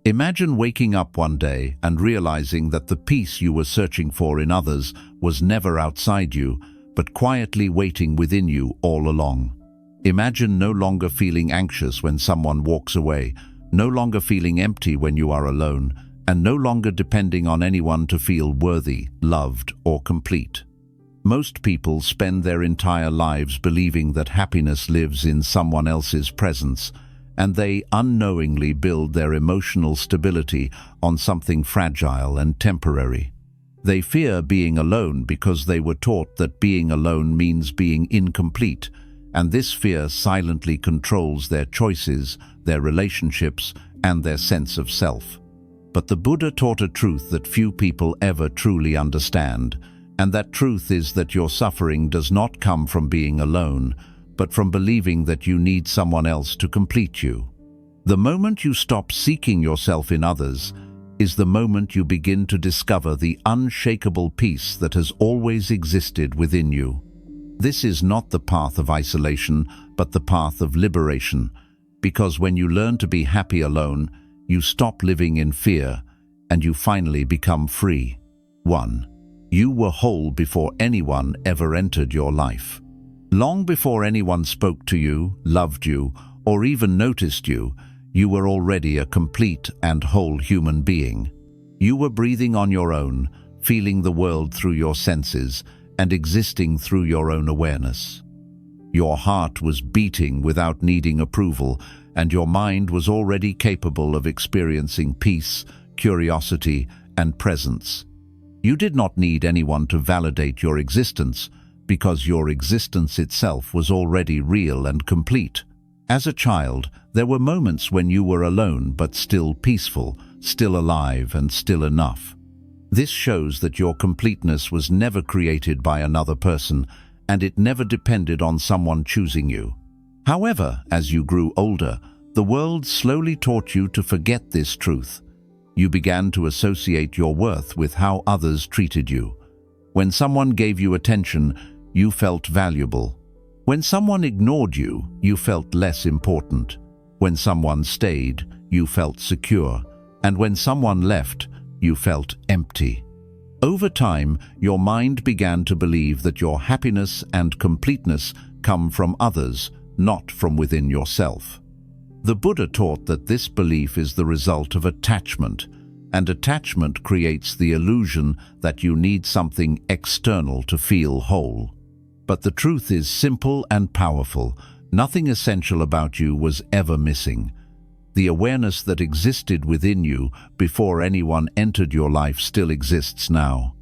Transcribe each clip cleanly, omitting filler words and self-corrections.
Imagine waking up one day and realizing that the peace you were searching for in others was never outside you, but quietly waiting within you all along. Imagine no longer feeling anxious when someone walks away, no longer feeling empty when you are alone, and no longer depending on anyone to feel worthy, loved, or complete. Most people spend their entire lives believing that happiness lives in someone else's presence, and they unknowingly build their emotional stability on something fragile and temporary. They fear being alone because they were taught that being alone means being incomplete, and this fear silently controls their choices, their relationships, and their sense of self. But the Buddha taught a truth that few people ever truly understand, and that truth is that your suffering does not come from being alone, but from believing that you need someone else to complete you. The moment you stop seeking yourself in others is the moment you begin to discover the unshakable peace that has always existed within you. This is not the path of isolation, but the path of liberation, because when you learn to be happy alone, you stop living in fear, and you finally become free. 1. You were whole before anyone ever entered your life. Long before anyone spoke to you, loved you, or even noticed you, you were already a complete and whole human being. You were breathing on your own, feeling the world through your senses, and existing through your own awareness. Your heart was beating without needing approval, and your mind was already capable of experiencing peace, curiosity, and presence. You did not need anyone to validate your existence, because your existence itself was already real and complete. As a child, there were moments when you were alone but still peaceful, still alive, and still enough. This shows that your completeness was never created by another person, and it never depended on someone choosing you. However, as you grew older, the world slowly taught you to forget this truth. You began to associate your worth with how others treated you. When someone gave you attention, you felt valuable. When someone ignored you, you felt less important. When someone stayed, you felt secure. And when someone left, you felt empty. Over time, your mind began to believe that your happiness and completeness come from others, not from within yourself. The Buddha taught that this belief is the result of attachment, and attachment creates the illusion that you need something external to feel whole. But the truth is simple and powerful. Nothing essential about you was ever missing. The awareness that existed within you before anyone entered your life still exists now.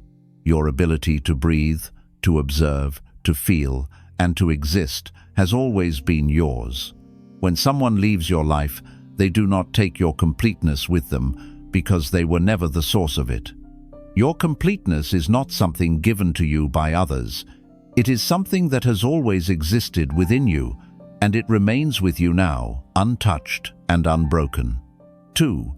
Your ability to breathe, to observe, to feel, and to exist has always been yours. When someone leaves your life, they do not take your completeness with them because they were never the source of it. Your completeness is not something given to you by others. It is something that has always existed within you, and it remains with you now, untouched and unbroken. 2.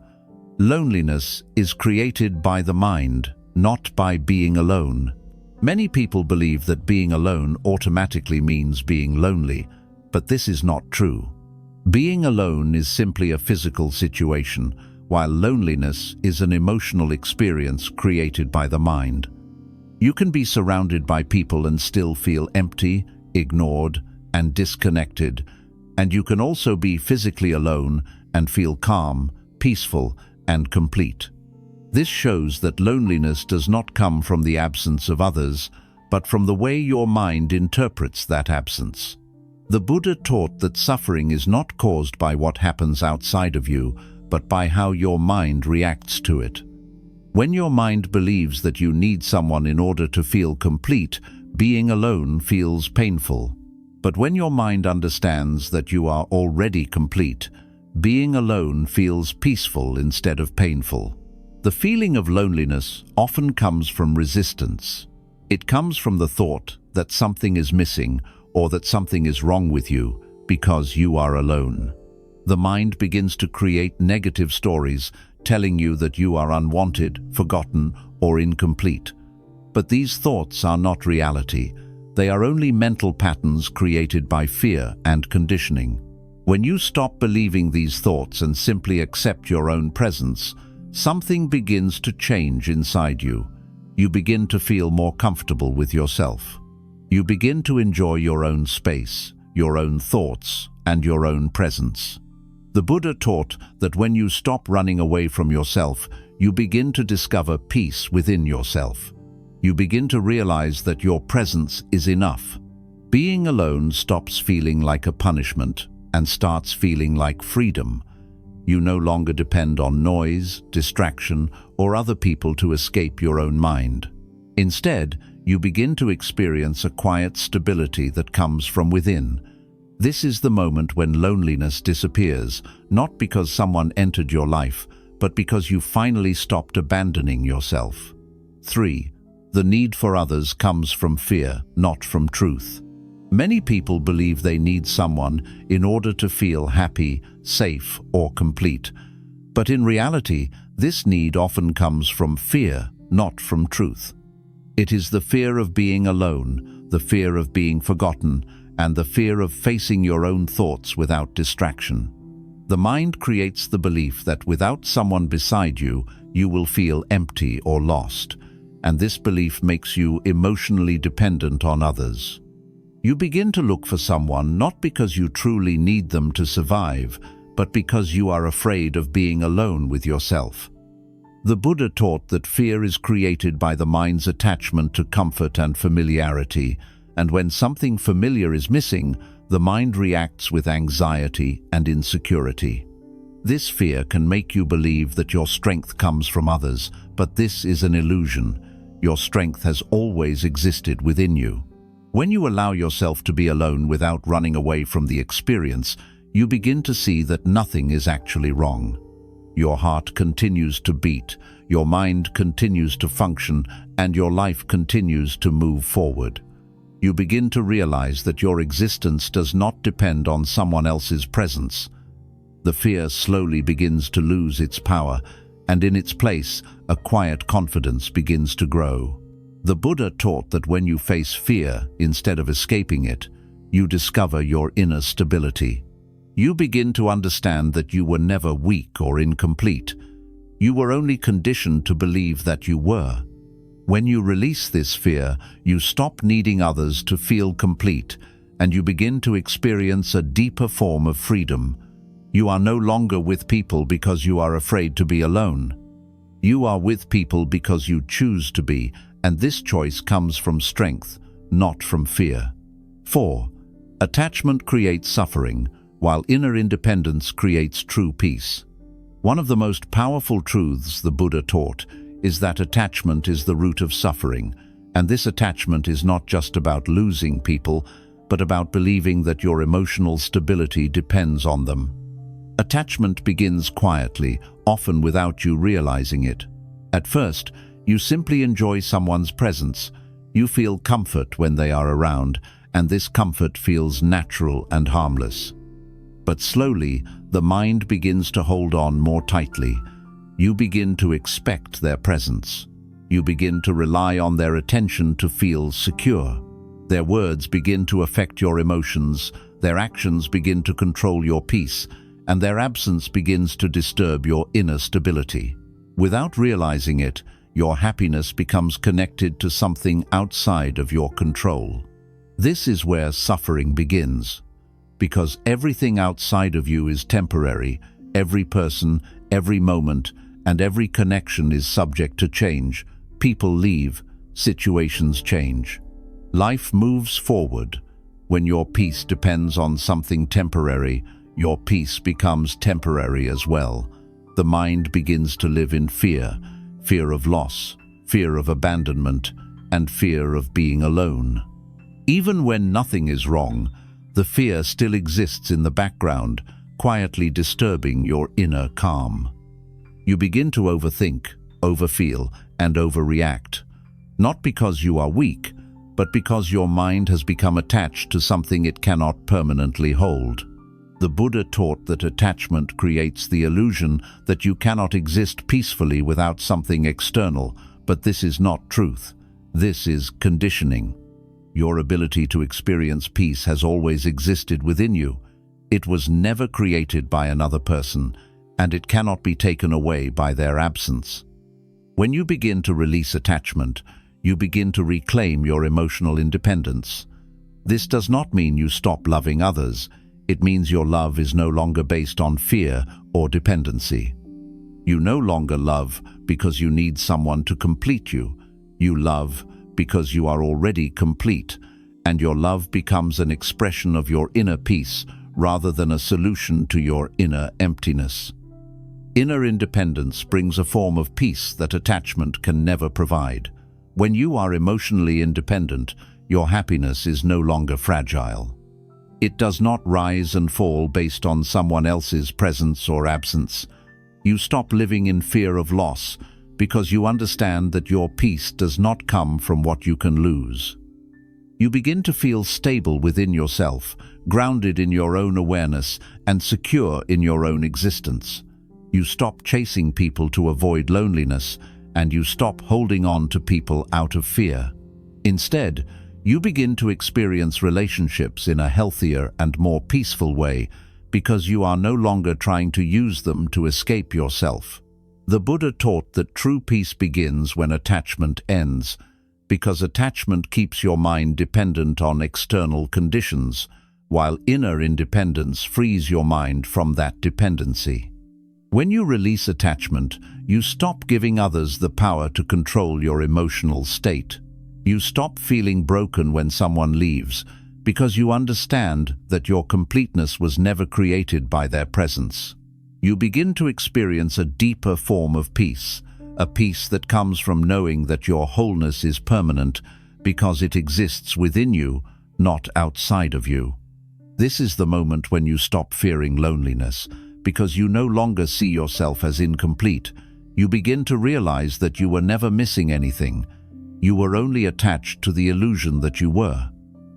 Loneliness is created by the mind, not by being alone. Many people believe that being alone automatically means being lonely, but this is not true. Being alone is simply a physical situation, while loneliness is an emotional experience created by the mind. You can be surrounded by people and still feel empty, ignored, and disconnected, and you can also be physically alone and feel calm, peaceful, and complete. This shows that loneliness does not come from the absence of others, but from the way your mind interprets that absence. The Buddha taught that suffering is not caused by what happens outside of you, but by how your mind reacts to it. When your mind believes that you need someone in order to feel complete, being alone feels painful. But when your mind understands that you are already complete, being alone feels peaceful instead of painful. The feeling of loneliness often comes from resistance. It comes from the thought that something is missing or that something is wrong with you because you are alone. The mind begins to create negative stories telling you that you are unwanted, forgotten, or incomplete. But these thoughts are not reality. They are only mental patterns created by fear and conditioning. When you stop believing these thoughts and simply accept your own presence, something begins to change inside you. You begin to feel more comfortable with yourself. You begin to enjoy your own space, your own thoughts, and your own presence. The Buddha taught that when you stop running away from yourself, you begin to discover peace within yourself. You begin to realize that your presence is enough. Being alone stops feeling like a punishment and starts feeling like freedom. You no longer depend on noise, distraction, or other people to escape your own mind. Instead, you begin to experience a quiet stability that comes from within. This is the moment when loneliness disappears, not because someone entered your life, but because you finally stopped abandoning yourself. 3. The need for others comes from fear, not from truth. Many people believe they need someone in order to feel happy, safe, or complete. But in reality, this need often comes from fear, not from truth. It is the fear of being alone, the fear of being forgotten, and the fear of facing your own thoughts without distraction. The mind creates the belief that without someone beside you, you will feel empty or lost, and this belief makes you emotionally dependent on others. You begin to look for someone not because you truly need them to survive, but because you are afraid of being alone with yourself. The Buddha taught that fear is created by the mind's attachment to comfort and familiarity, and when something familiar is missing, the mind reacts with anxiety and insecurity. This fear can make you believe that your strength comes from others, but this is an illusion. Your strength has always existed within you. When you allow yourself to be alone without running away from the experience, you begin to see that nothing is actually wrong. Your heart continues to beat, your mind continues to function, and your life continues to move forward. You begin to realize that your existence does not depend on someone else's presence. The fear slowly begins to lose its power, and in its place, a quiet confidence begins to grow. The Buddha taught that when you face fear, instead of escaping it, you discover your inner stability. You begin to understand that you were never weak or incomplete. You were only conditioned to believe that you were. When you release this fear, you stop needing others to feel complete, and you begin to experience a deeper form of freedom. You are no longer with people because you are afraid to be alone. You are with people because you choose to be, and this choice comes from strength, not from fear. 4. Attachment creates suffering, while inner independence creates true peace. One of the most powerful truths the Buddha taught is that attachment is the root of suffering, and this attachment is not just about losing people, but about believing that your emotional stability depends on them. Attachment begins quietly, often without you realizing it. At first, you simply enjoy someone's presence. You feel comfort when they are around, and this comfort feels natural and harmless. But slowly, the mind begins to hold on more tightly. You begin to expect their presence. You begin to rely on their attention to feel secure. Their words begin to affect your emotions, their actions begin to control your peace, and their absence begins to disturb your inner stability. Without realizing it, your happiness becomes connected to something outside of your control. This is where suffering begins. Because everything outside of you is temporary, every person, every moment, and every connection is subject to change. People leave, situations change. Life moves forward. When your peace depends on something temporary, your peace becomes temporary as well. The mind begins to live in fear, fear of loss, fear of abandonment, and fear of being alone. Even when nothing is wrong, the fear still exists in the background, quietly disturbing your inner calm. You begin to overthink, overfeel, and overreact, not because you are weak, but because your mind has become attached to something it cannot permanently hold. The Buddha taught that attachment creates the illusion that you cannot exist peacefully without something external, but this is not truth. This is conditioning. Your ability to experience peace has always existed within you. It was never created by another person, and it cannot be taken away by their absence. When you begin to release attachment, you begin to reclaim your emotional independence. This does not mean you stop loving others. It means your love is no longer based on fear or dependency. You no longer love because you need someone to complete you. You love because you are already complete, and your love becomes an expression of your inner peace rather than a solution to your inner emptiness. Inner independence brings a form of peace that attachment can never provide. When you are emotionally independent, your happiness is no longer fragile. It does not rise and fall based on someone else's presence or absence. You stop living in fear of loss because you understand that your peace does not come from what you can lose. You begin to feel stable within yourself, grounded in your own awareness, and secure in your own existence. You stop chasing people to avoid loneliness, and you stop holding on to people out of fear. Instead, you begin to experience relationships in a healthier and more peaceful way because you are no longer trying to use them to escape yourself. The Buddha taught that true peace begins when attachment ends, because attachment keeps your mind dependent on external conditions, while inner independence frees your mind from that dependency. When you release attachment, you stop giving others the power to control your emotional state. You stop feeling broken when someone leaves, because you understand that your completeness was never created by their presence. You begin to experience a deeper form of peace, a peace that comes from knowing that your wholeness is permanent because it exists within you, not outside of you. This is the moment when you stop fearing loneliness, because you no longer see yourself as incomplete. You begin to realize that you were never missing anything. You were only attached to the illusion that you were.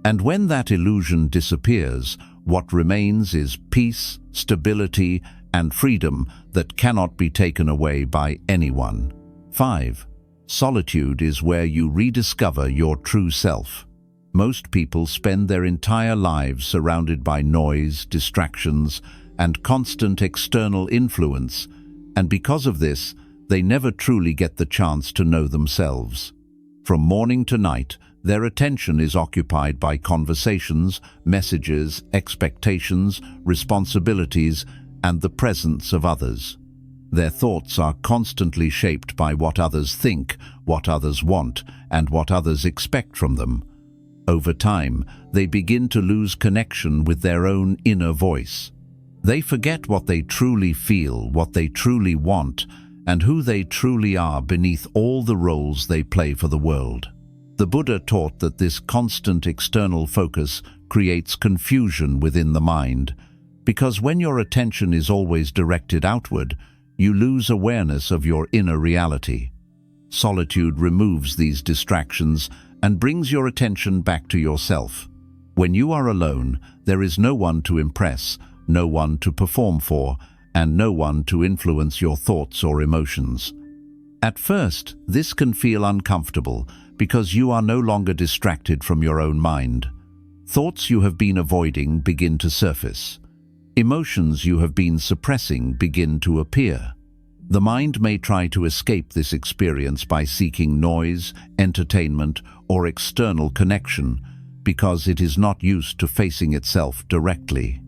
And when that illusion disappears, what remains is peace, stability, and freedom that cannot be taken away by anyone. 5. Solitude is where you rediscover your true self. Most people spend their entire lives surrounded by noise, distractions, and constant external influence, and because of this, they never truly get the chance to know themselves. From morning to night, their attention is occupied by conversations, messages, expectations, responsibilities, and the presence of others. Their thoughts are constantly shaped by what others think, what others want, and what others expect from them. Over time, they begin to lose connection with their own inner voice. They forget what they truly feel, what they truly want, and who they truly are beneath all the roles they play for the world. The Buddha taught that this constant external focus creates confusion within the mind, because when your attention is always directed outward, you lose awareness of your inner reality. Solitude removes these distractions and brings your attention back to yourself. When you are alone, there is no one to impress, no one to perform for, and no one to influence your thoughts or emotions. At first, this can feel uncomfortable because you are no longer distracted from your own mind. Thoughts you have been avoiding begin to surface. Emotions you have been suppressing begin to appear. The mind may try to escape this experience by seeking noise, entertainment, or external connection because it is not used to facing itself directly.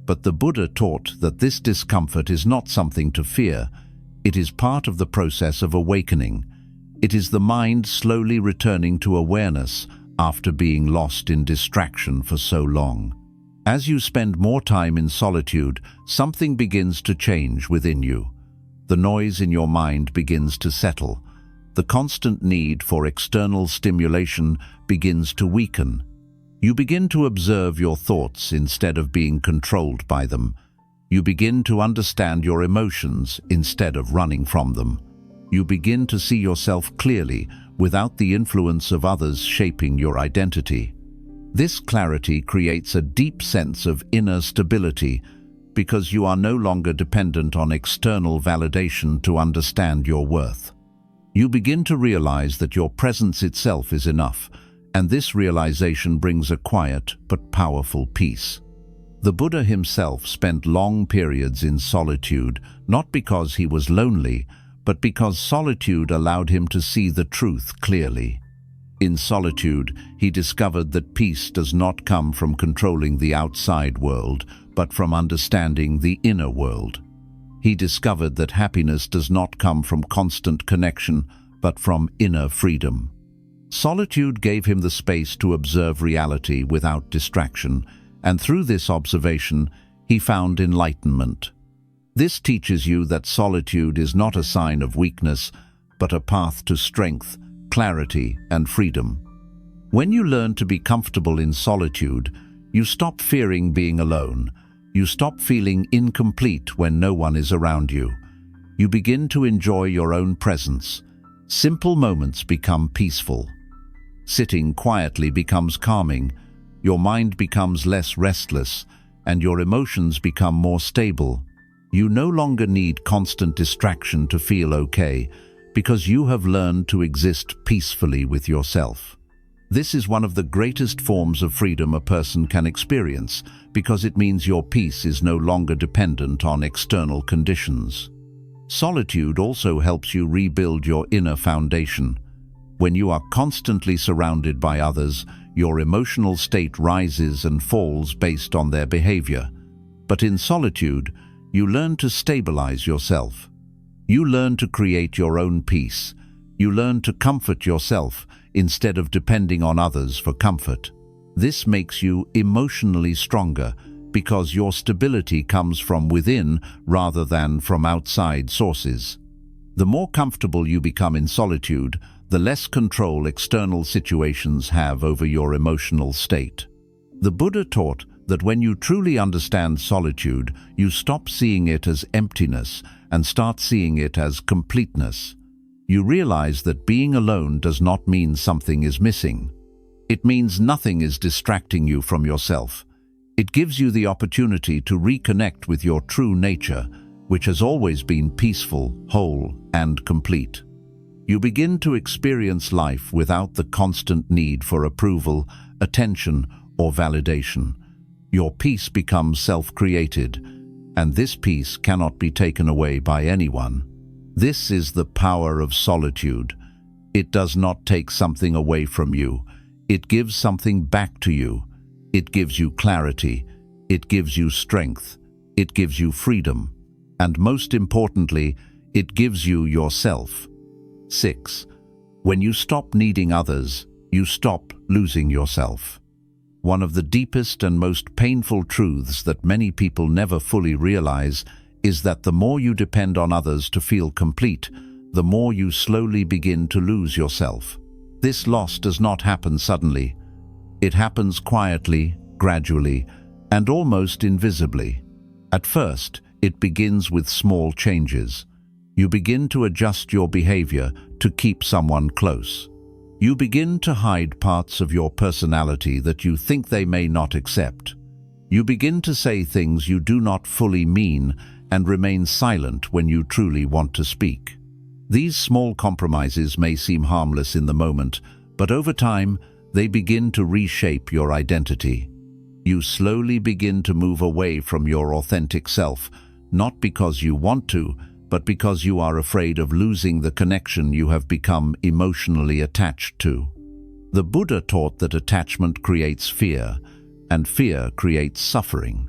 But the Buddha taught that this discomfort is not something to fear. It is part of the process of awakening. It is the mind slowly returning to awareness after being lost in distraction for so long. As you spend more time in solitude, something begins to change within you. The noise in your mind begins to settle. The constant need for external stimulation begins to weaken. You begin to observe your thoughts instead of being controlled by them. You begin to understand your emotions instead of running from them. You begin to see yourself clearly without the influence of others shaping your identity. This clarity creates a deep sense of inner stability because you are no longer dependent on external validation to understand your worth. You begin to realize that your presence itself is enough, and this realization brings a quiet but powerful peace. The Buddha himself spent long periods in solitude, not because he was lonely, but because solitude allowed him to see the truth clearly. In solitude, he discovered that peace does not come from controlling the outside world, but from understanding the inner world. He discovered that happiness does not come from constant connection, but from inner freedom. Solitude gave him the space to observe reality without distraction, and through this observation, he found enlightenment. This teaches you that solitude is not a sign of weakness, but a path to strength, clarity, and freedom. When you learn to be comfortable in solitude, you stop fearing being alone. You stop feeling incomplete when no one is around you. You begin to enjoy your own presence. Simple moments become peaceful. Sitting quietly becomes calming. Your mind becomes less restless, and your emotions become more stable. You no longer need constant distraction to feel okay, because you have learned to exist peacefully with yourself. This is one of the greatest forms of freedom a person can experience, because it means your peace is no longer dependent on external conditions. Solitude also helps you rebuild your inner foundation. When you are constantly surrounded by others, your emotional state rises and falls based on their behavior. But in solitude, you learn to stabilize yourself. You learn to create your own peace. You learn to comfort yourself instead of depending on others for comfort. This makes you emotionally stronger because your stability comes from within rather than from outside sources. The more comfortable you become in solitude, the less control external situations have over your emotional state. The Buddha taught that when you truly understand solitude, you stop seeing it as emptiness and start seeing it as completeness. You realize that being alone does not mean something is missing. It means nothing is distracting you from yourself. It gives you the opportunity to reconnect with your true nature, which has always been peaceful, whole, and complete. You begin to experience life without the constant need for approval, attention, or validation. Your peace becomes self-created, and this peace cannot be taken away by anyone. This is the power of solitude. It does not take something away from you. It gives something back to you. It gives you clarity. It gives you strength. It gives you freedom. And most importantly, it gives you yourself. 6. When you stop needing others, you stop losing yourself. One of the deepest and most painful truths that many people never fully realize is that the more you depend on others to feel complete, the more you slowly begin to lose yourself. This loss does not happen suddenly. It happens quietly, gradually, and almost invisibly. At first, it begins with small changes. You begin to adjust your behavior to keep someone close. You begin to hide parts of your personality that you think they may not accept. You begin to say things you do not fully mean and remain silent when you truly want to speak. These small compromises may seem harmless in the moment, but over time, they begin to reshape your identity. You slowly begin to move away from your authentic self, not because you want to, but because you are afraid of losing the connection you have become emotionally attached to. The Buddha taught that attachment creates fear, and fear creates suffering.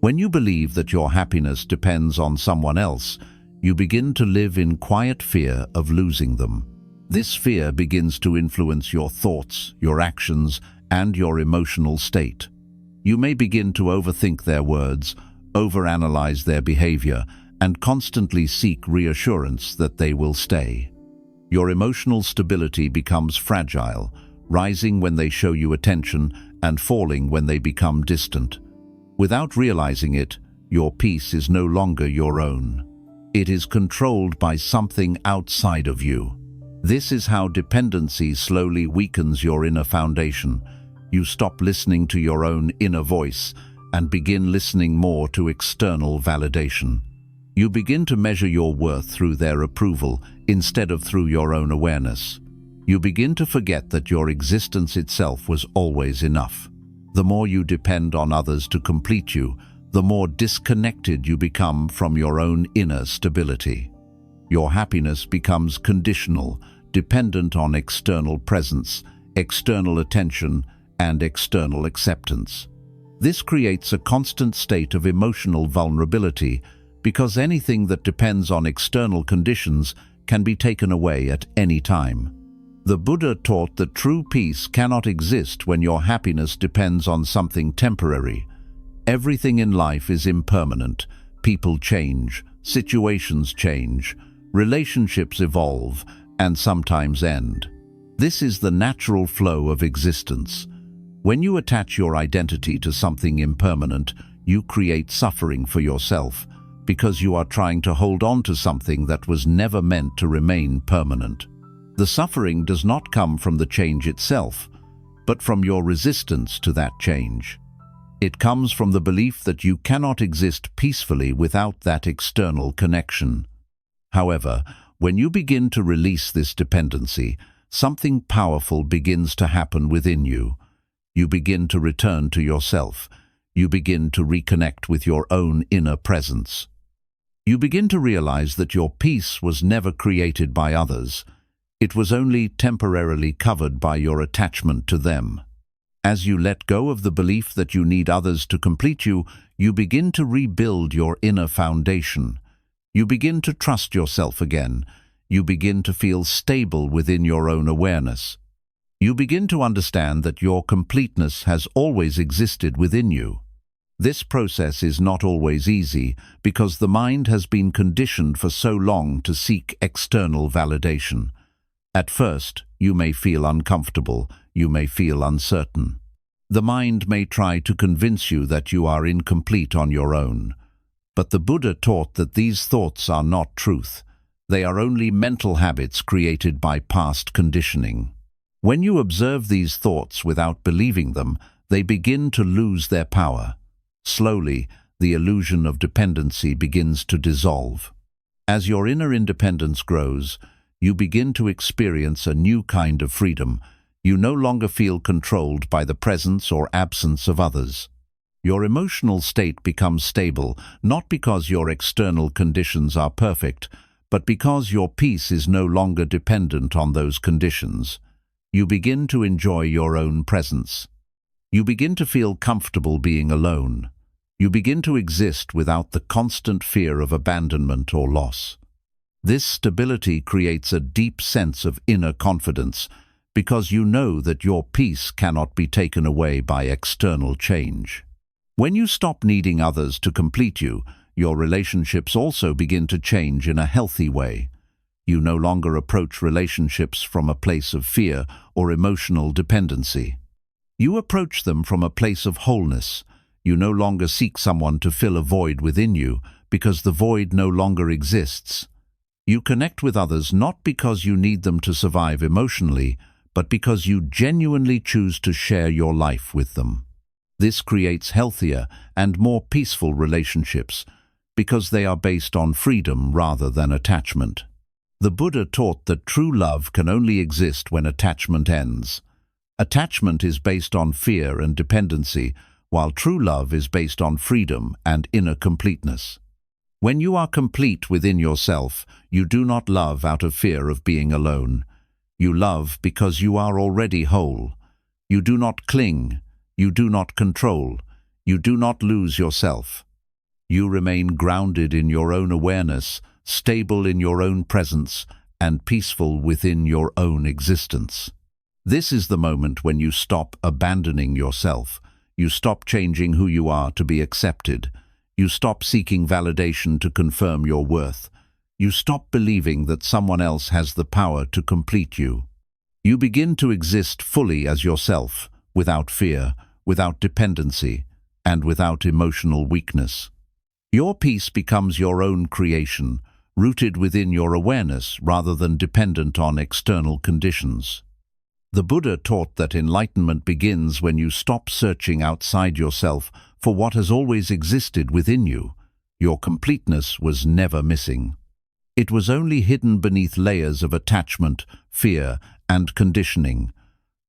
When you believe that your happiness depends on someone else, you begin to live in quiet fear of losing them. This fear begins to influence your thoughts, your actions, and your emotional state. You may begin to overthink their words, overanalyze their behavior, and constantly seek reassurance that they will stay. Your emotional stability becomes fragile, rising when they show you attention and falling when they become distant. Without realizing it, your peace is no longer your own. It is controlled by something outside of you. This is how dependency slowly weakens your inner foundation. You stop listening to your own inner voice and begin listening more to external validation. You begin to measure your worth through their approval instead of through your own awareness. You begin to forget that your existence itself was always enough. The more you depend on others to complete you, the more disconnected you become from your own inner stability. Your happiness becomes conditional, dependent on external presence, external attention, and external acceptance. This creates a constant state of emotional vulnerability because anything that depends on external conditions can be taken away at any time. The Buddha taught that true peace cannot exist when your happiness depends on something temporary. Everything in life is impermanent. People change, situations change, relationships evolve, and sometimes end. This is the natural flow of existence. When you attach your identity to something impermanent, you create suffering for yourself because you are trying to hold on to something that was never meant to remain permanent. The suffering does not come from the change itself, but from your resistance to that change. It comes from the belief that you cannot exist peacefully without that external connection. However, when you begin to release this dependency, something powerful begins to happen within you. You begin to return to yourself. You begin to reconnect with your own inner presence. You begin to realize that your peace was never created by others. It was only temporarily covered by your attachment to them. As you let go of the belief that you need others to complete you, you begin to rebuild your inner foundation. You begin to trust yourself again. You begin to feel stable within your own awareness. You begin to understand that your completeness has always existed within you. This process is not always easy because the mind has been conditioned for so long to seek external validation. At first, you may feel uncomfortable, you may feel uncertain. The mind may try to convince you that you are incomplete on your own. But the Buddha taught that these thoughts are not truth. They are only mental habits created by past conditioning. When you observe these thoughts without believing them, they begin to lose their power. Slowly, the illusion of dependency begins to dissolve. As your inner independence grows, you begin to experience a new kind of freedom. You no longer feel controlled by the presence or absence of others. Your emotional state becomes stable, not because your external conditions are perfect, but because your peace is no longer dependent on those conditions. You begin to enjoy your own presence. You begin to feel comfortable being alone. You begin to exist without the constant fear of abandonment or loss. This stability creates a deep sense of inner confidence because you know that your peace cannot be taken away by external change. When you stop needing others to complete you, your relationships also begin to change in a healthy way. You no longer approach relationships from a place of fear or emotional dependency. You approach them from a place of wholeness. You no longer seek someone to fill a void within you because the void no longer exists. You connect with others not because you need them to survive emotionally, but because you genuinely choose to share your life with them. This creates healthier and more peaceful relationships because they are based on freedom rather than attachment. The Buddha taught that true love can only exist when attachment ends. Attachment is based on fear and dependency, while true love is based on freedom and inner completeness. When you are complete within yourself, you do not love out of fear of being alone. You love because you are already whole. You do not cling. You do not control. You do not lose yourself. You remain grounded in your own awareness, stable in your own presence, and peaceful within your own existence. This is the moment when you stop abandoning yourself. You stop changing who you are to be accepted. You stop seeking validation to confirm your worth. You stop believing that someone else has the power to complete you. You begin to exist fully as yourself, without fear, without dependency, and without emotional weakness. Your peace becomes your own creation, rooted within your awareness rather than dependent on external conditions. The Buddha taught that enlightenment begins when you stop searching outside yourself for what has always existed within you. Your completeness was never missing. It was only hidden beneath layers of attachment, fear, and conditioning.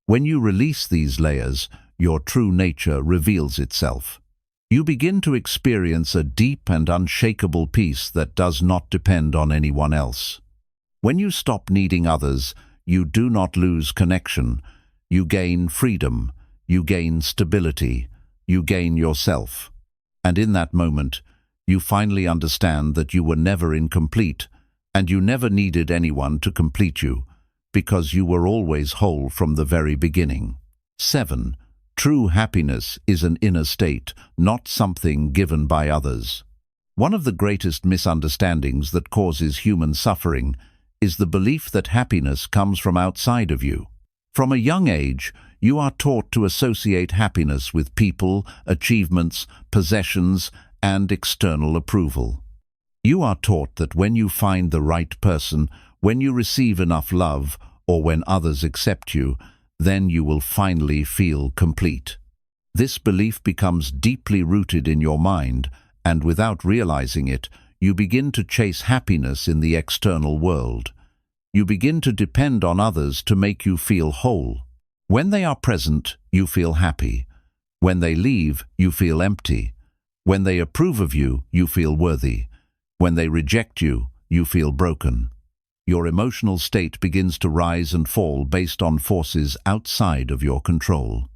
When you release these layers, your true nature reveals itself. You begin to experience a deep and unshakable peace that does not depend on anyone else. When you stop needing others, you do not lose connection. You gain freedom, you gain stability, you gain yourself. And in that moment, you finally understand that you were never incomplete, and you never needed anyone to complete you, because you were always whole from the very beginning. 7. True happiness is an inner state, not something given by others. One of the greatest misunderstandings that causes human suffering is the belief that happiness comes from outside of you. From a young age, you are taught to associate happiness with people, achievements, possessions, and external approval. You are taught that when you find the right person, when you receive enough love, or when others accept you, then you will finally feel complete. This belief becomes deeply rooted in your mind, and without realizing it, you begin to chase happiness in the external world. You begin to depend on others to make you feel whole. When they are present, you feel happy. When they leave, you feel empty. When they approve of you, you feel worthy. When they reject you, you feel broken. Your emotional state begins to rise and fall based on forces outside of your control.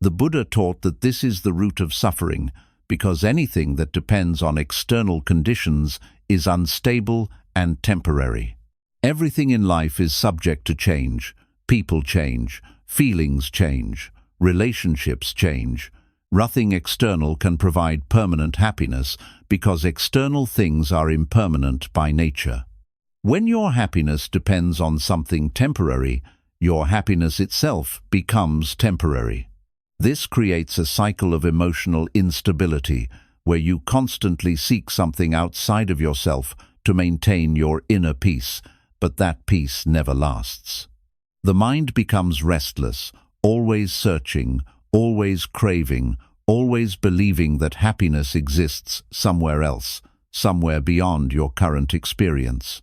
The Buddha taught that this is the root of suffering, because anything that depends on external conditions is unstable and temporary. Everything in life is subject to change. People change, feelings change, relationships change. Nothing external can provide permanent happiness because external things are impermanent by nature. When your happiness depends on something temporary, your happiness itself becomes temporary. This creates a cycle of emotional instability where you constantly seek something outside of yourself to maintain your inner peace, but that peace never lasts. The mind becomes restless, always searching, always craving, always believing that happiness exists somewhere else, somewhere beyond your current experience.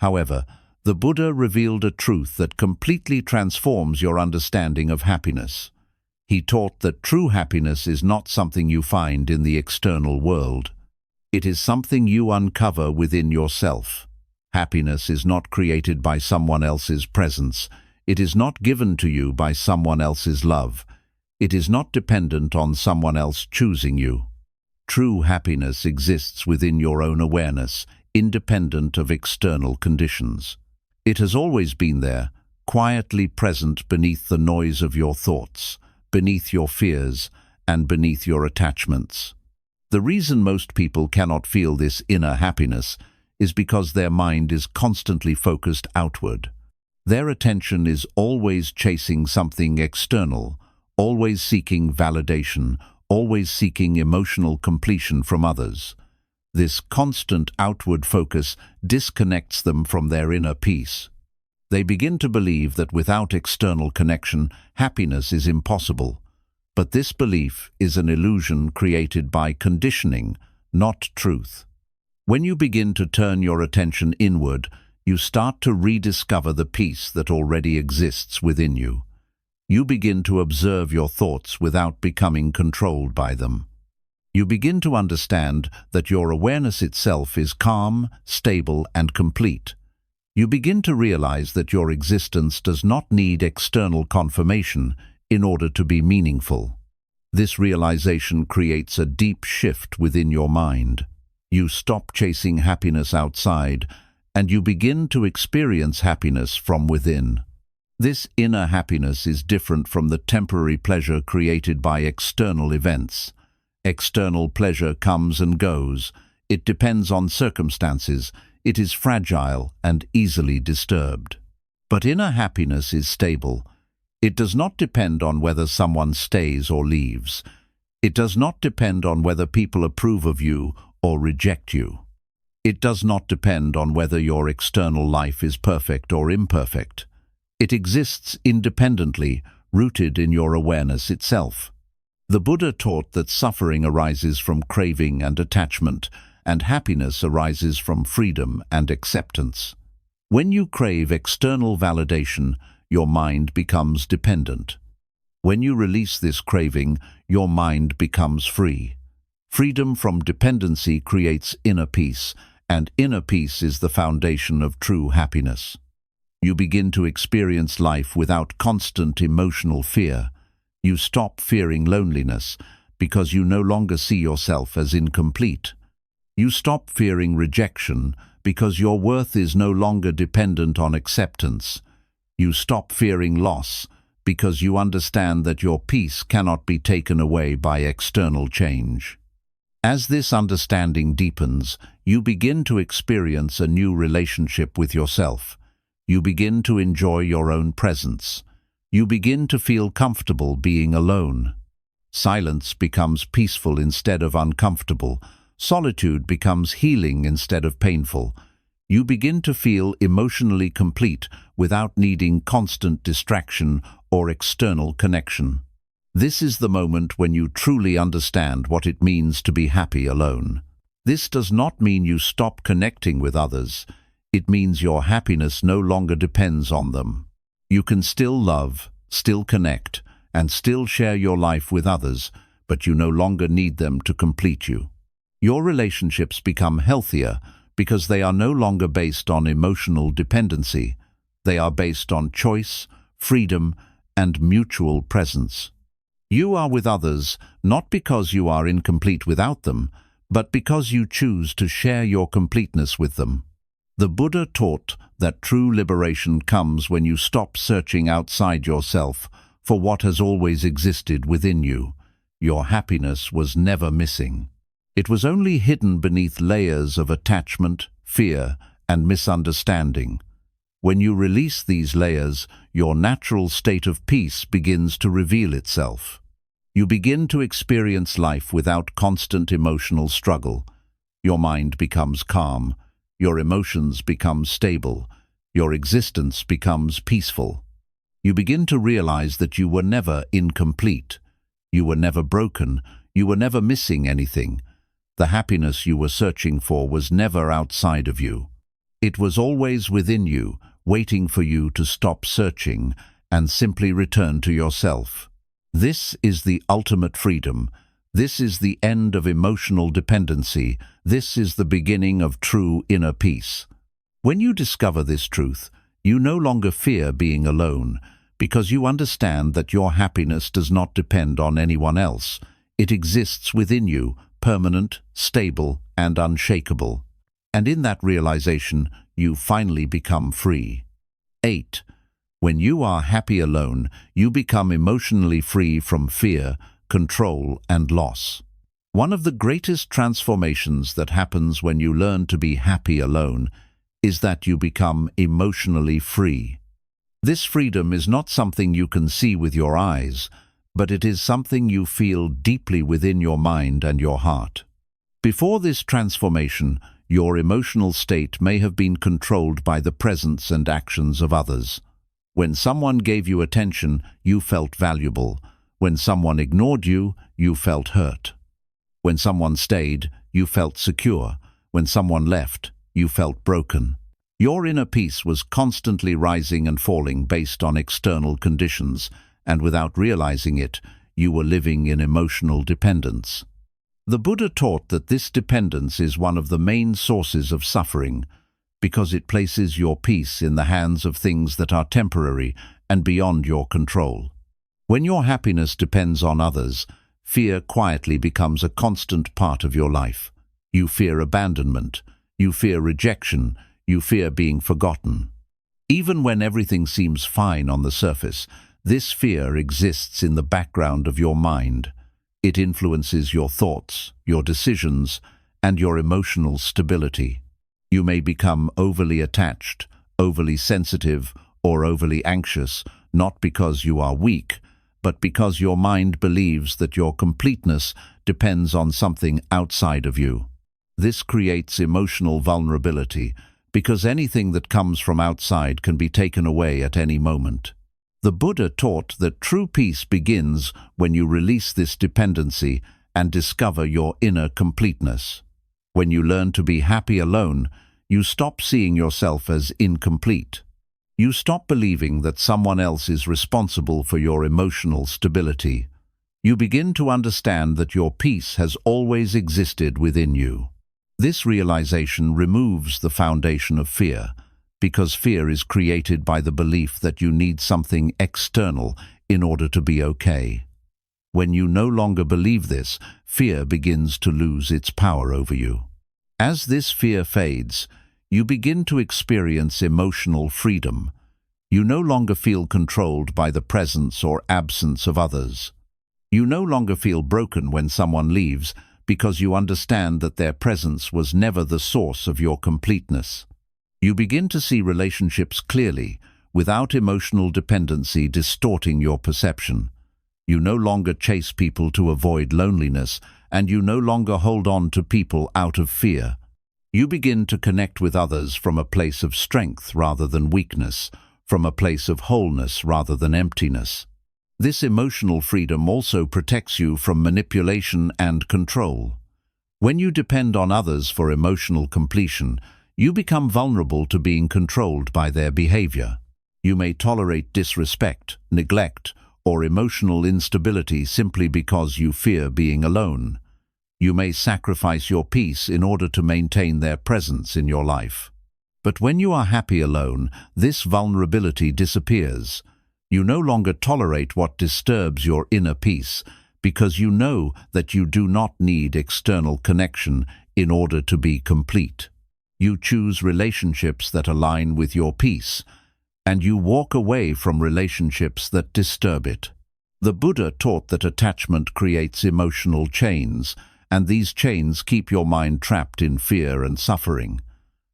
However, the Buddha revealed a truth that completely transforms your understanding of happiness. He taught that true happiness is not something you find in the external world. It is something you uncover within yourself. Happiness is not created by someone else's presence. It is not given to you by someone else's love. It is not dependent on someone else choosing you. True happiness exists within your own awareness, independent of external conditions. It has always been there, quietly present beneath the noise of your thoughts, beneath your fears, and beneath your attachments. The reason most people cannot feel this inner happiness is because their mind is constantly focused outward. Their attention is always chasing something external, always seeking validation, always seeking emotional completion from others. This constant outward focus disconnects them from their inner peace. They begin to believe that without external connection, happiness is impossible. But this belief is an illusion created by conditioning, not truth. When you begin to turn your attention inward, you start to rediscover the peace that already exists within you. You begin to observe your thoughts without becoming controlled by them. You begin to understand that your awareness itself is calm, stable, and complete. You begin to realize that your existence does not need external confirmation in order to be meaningful. This realization creates a deep shift within your mind. You stop chasing happiness outside, and you begin to experience happiness from within. This inner happiness is different from the temporary pleasure created by external events. External pleasure comes and goes. It depends on circumstances. It is fragile and easily disturbed. But inner happiness is stable. It does not depend on whether someone stays or leaves. It does not depend on whether people approve of you or reject you. It does not depend on whether your external life is perfect or imperfect. It exists independently, rooted in your awareness itself. The Buddha taught that suffering arises from craving and attachment, and happiness arises from freedom and acceptance. When you crave external validation, your mind becomes dependent. When you release this craving, your mind becomes free. Freedom from dependency creates inner peace, and inner peace is the foundation of true happiness. You begin to experience life without constant emotional fear. You stop fearing loneliness because you no longer see yourself as incomplete. You stop fearing rejection because your worth is no longer dependent on acceptance. You stop fearing loss because you understand that your peace cannot be taken away by external change. As this understanding deepens, you begin to experience a new relationship with yourself. You begin to enjoy your own presence. You begin to feel comfortable being alone. Silence becomes peaceful instead of uncomfortable. Solitude becomes healing instead of painful. You begin to feel emotionally complete without needing constant distraction or external connection. This is the moment when you truly understand what it means to be happy alone. This does not mean you stop connecting with others. It means your happiness no longer depends on them. You can still love, still connect, and still share your life with others, but you no longer need them to complete you. Your relationships become healthier because they are no longer based on emotional dependency. They are based on choice, freedom, and mutual presence. You are with others not because you are incomplete without them, but because you choose to share your completeness with them. The Buddha taught that true liberation comes when you stop searching outside yourself for what has always existed within you. Your happiness was never missing. It was only hidden beneath layers of attachment, fear, and misunderstanding. When you release these layers, your natural state of peace begins to reveal itself. You begin to experience life without constant emotional struggle. Your mind becomes calm. Your emotions become stable. Your existence becomes peaceful. You begin to realize that you were never incomplete. You were never broken. You were never missing anything. The happiness you were searching for was never outside of you. It was always within you, waiting for you to stop searching and simply return to yourself. This is the ultimate freedom. This is the end of emotional dependency. This is the beginning of true inner peace. When you discover this truth, you no longer fear being alone, because you understand that your happiness does not depend on anyone else. It exists within you, permanent, stable, and unshakable. And in that realization, you finally become free. 8. When you are happy alone, you become emotionally free from fear, control, and loss. One of the greatest transformations that happens when you learn to be happy alone is that you become emotionally free. This freedom is not something you can see with your eyes, but it is something you feel deeply within your mind and your heart. Before this transformation, your emotional state may have been controlled by the presence and actions of others. When someone gave you attention, you felt valuable. When someone ignored you, you felt hurt. When someone stayed, you felt secure. When someone left, you felt broken. Your inner peace was constantly rising and falling based on external conditions, and without realizing it, you were living in emotional dependence. The Buddha taught that this dependence is one of the main sources of suffering, because it places your peace in the hands of things that are temporary and beyond your control. When your happiness depends on others, fear quietly becomes a constant part of your life. You fear abandonment, you fear rejection, you fear being forgotten. Even when everything seems fine on the surface, this fear exists in the background of your mind. It influences your thoughts, your decisions, and your emotional stability. You may become overly attached, overly sensitive, or overly anxious, not because you are weak, but because your mind believes that your completeness depends on something outside of you. This creates emotional vulnerability, because anything that comes from outside can be taken away at any moment. The Buddha taught that true peace begins when you release this dependency and discover your inner completeness. When you learn to be happy alone, you stop seeing yourself as incomplete. You stop believing that someone else is responsible for your emotional stability. You begin to understand that your peace has always existed within you. This realization removes the foundation of fear, because fear is created by the belief that you need something external in order to be okay. When you no longer believe this, fear begins to lose its power over you. As this fear fades, you begin to experience emotional freedom. You no longer feel controlled by the presence or absence of others. You no longer feel broken when someone leaves because you understand that their presence was never the source of your completeness. You begin to see relationships clearly, without emotional dependency distorting your perception. You no longer chase people to avoid loneliness, and you no longer hold on to people out of fear. You begin to connect with others from a place of strength rather than weakness, from a place of wholeness rather than emptiness. This emotional freedom also protects you from manipulation and control. When you depend on others for emotional completion, you become vulnerable to being controlled by their behavior. You may tolerate disrespect, neglect, or emotional instability simply because you fear being alone. You may sacrifice your peace in order to maintain their presence in your life. But when you are happy alone, this vulnerability disappears. You no longer tolerate what disturbs your inner peace, because you know that you do not need external connection in order to be complete. You choose relationships that align with your peace, and you walk away from relationships that disturb it. The Buddha taught that attachment creates emotional chains, and these chains keep your mind trapped in fear and suffering.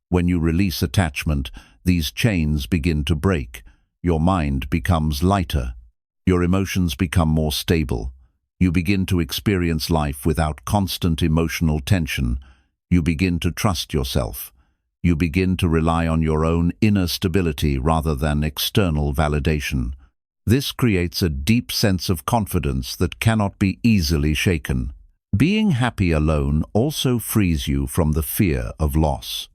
When you release attachment, these chains begin to break. Your mind becomes lighter. Your emotions become more stable. You begin to experience life without constant emotional tension. You begin to trust yourself. You begin to rely on your own inner stability rather than external validation. This creates a deep sense of confidence that cannot be easily shaken. Being happy alone also frees you from the fear of loss.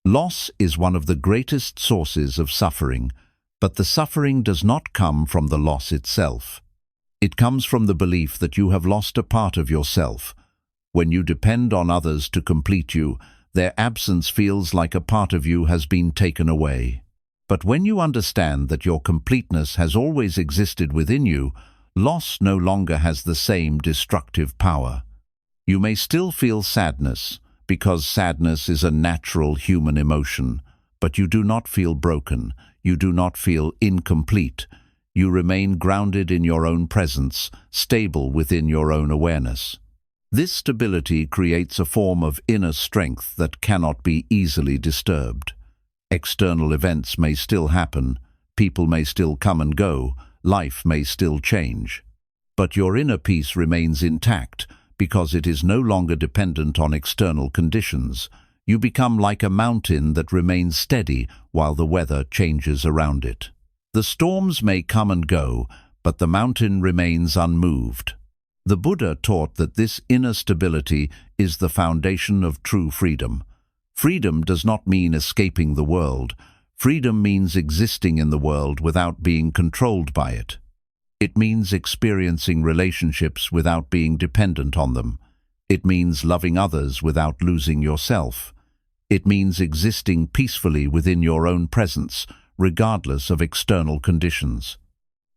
Loss is one of the greatest sources of suffering, but the suffering does not come from the loss itself. It comes from the belief that you have lost a part of yourself. When you depend on others to complete you, their absence feels like a part of you has been taken away. But when you understand that your completeness has always existed within you, loss no longer has the same destructive power. You may still feel sadness, because sadness is a natural human emotion, but you do not feel broken, you do not feel incomplete. You remain grounded in your own presence, stable within your own awareness. This stability creates a form of inner strength that cannot be easily disturbed. External events may still happen, people may still come and go, life may still change. But your inner peace remains intact, because it is no longer dependent on external conditions. You become like a mountain that remains steady while the weather changes around it. The storms may come and go, but the mountain remains unmoved. The Buddha taught that this inner stability is the foundation of true freedom. Freedom does not mean escaping the world. Freedom means existing in the world without being controlled by it. It means experiencing relationships without being dependent on them. It means loving others without losing yourself. It means existing peacefully within your own presence, regardless of external conditions.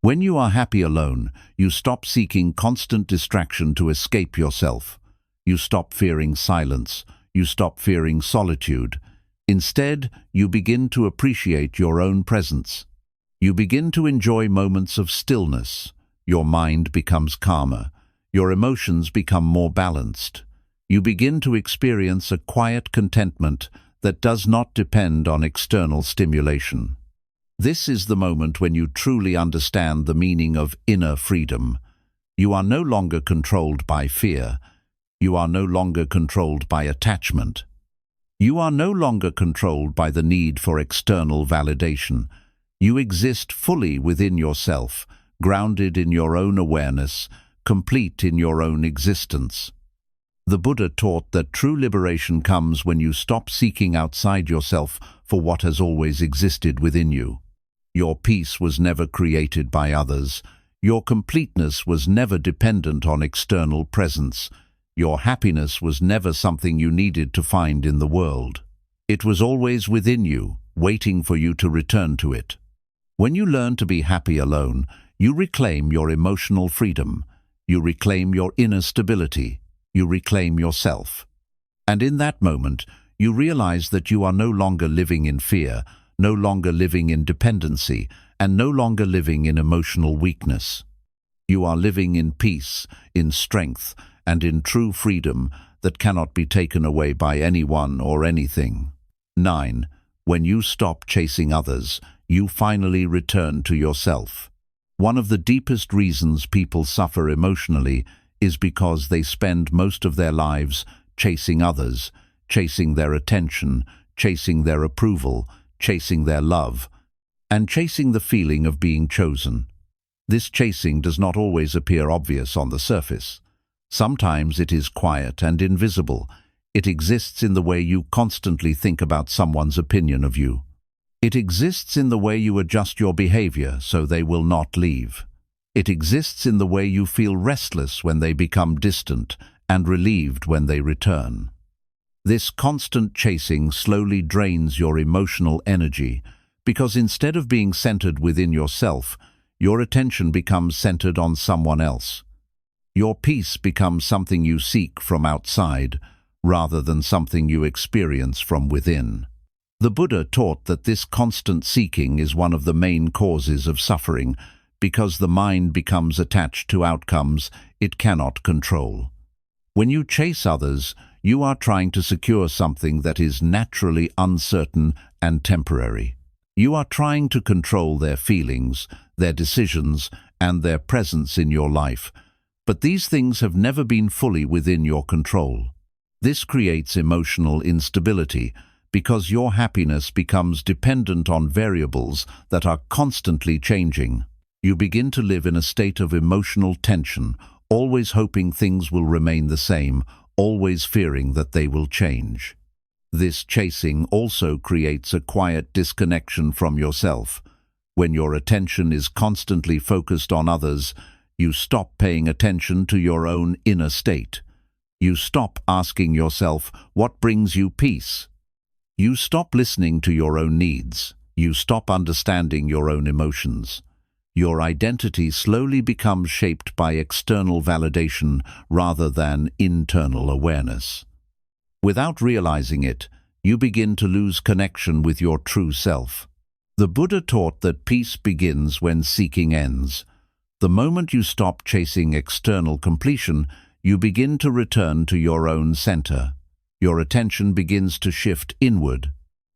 When you are happy alone, you stop seeking constant distraction to escape yourself. You stop fearing silence. You stop fearing solitude. Instead, you begin to appreciate your own presence. You begin to enjoy moments of stillness. Your mind becomes calmer. Your emotions become more balanced. You begin to experience a quiet contentment that does not depend on external stimulation. This is the moment when you truly understand the meaning of inner freedom. You are no longer controlled by fear. You are no longer controlled by attachment. You are no longer controlled by the need for external validation. You exist fully within yourself, grounded in your own awareness, complete in your own existence. The Buddha taught that true liberation comes when you stop seeking outside yourself for what has always existed within you. Your peace was never created by others. Your completeness was never dependent on external presence. Your happiness was never something you needed to find in the world. It was always within you, waiting for you to return to it. When you learn to be happy alone, you reclaim your emotional freedom. You reclaim your inner stability. You reclaim yourself. And in that moment, you realize that you are no longer living in fear, no longer living in dependency, and no longer living in emotional weakness. You are living in peace, in strength, and in true freedom that cannot be taken away by anyone or anything. 9. When you stop chasing others, you finally return to yourself. One of the deepest reasons people suffer emotionally is because they spend most of their lives chasing others, chasing their attention, chasing their approval, chasing their love, and chasing the feeling of being chosen. This chasing does not always appear obvious on the surface. Sometimes it is quiet and invisible. It exists in the way you constantly think about someone's opinion of you. It exists in the way you adjust your behavior so they will not leave. It exists in the way you feel restless when they become distant and relieved when they return. This constant chasing slowly drains your emotional energy because instead of being centered within yourself, your attention becomes centered on someone else. Your peace becomes something you seek from outside rather than something you experience from within. The Buddha taught that this constant seeking is one of the main causes of suffering because the mind becomes attached to outcomes it cannot control. When you chase others, you are trying to secure something that is naturally uncertain and temporary. You are trying to control their feelings, their decisions, and their presence in your life, but these things have never been fully within your control. This creates emotional instability because your happiness becomes dependent on variables that are constantly changing. You begin to live in a state of emotional tension, always hoping things will remain the same, always fearing that they will change. This chasing also creates a quiet disconnection from yourself. When your attention is constantly focused on others, you stop paying attention to your own inner state. You stop asking yourself, what brings you peace? You stop listening to your own needs. You stop understanding your own emotions. Your identity slowly becomes shaped by external validation rather than internal awareness. Without realizing it, you begin to lose connection with your true self. The Buddha taught that peace begins when seeking ends. The moment you stop chasing external completion, you begin to return to your own center. Your attention begins to shift inward.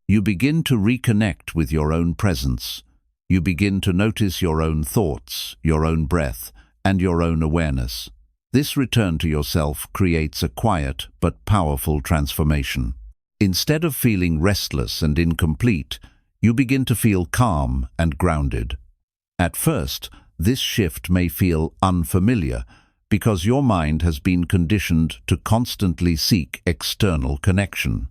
You begin to reconnect with your own presence. You begin to notice your own thoughts, your own breath, and your own awareness. This return to yourself creates a quiet but powerful transformation. Instead of feeling restless and incomplete, you begin to feel calm and grounded. At first, this shift may feel unfamiliar because your mind has been conditioned to constantly seek external connection.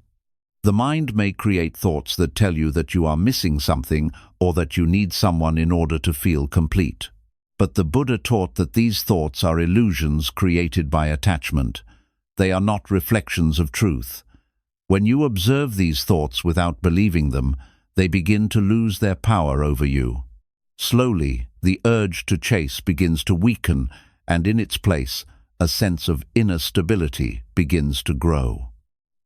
The mind may create thoughts that tell you that you are missing something or that you need someone in order to feel complete. But the Buddha taught that these thoughts are illusions created by attachment. They are not reflections of truth. When you observe these thoughts without believing them, they begin to lose their power over you. Slowly, the urge to chase begins to weaken, and in its place, a sense of inner stability begins to grow.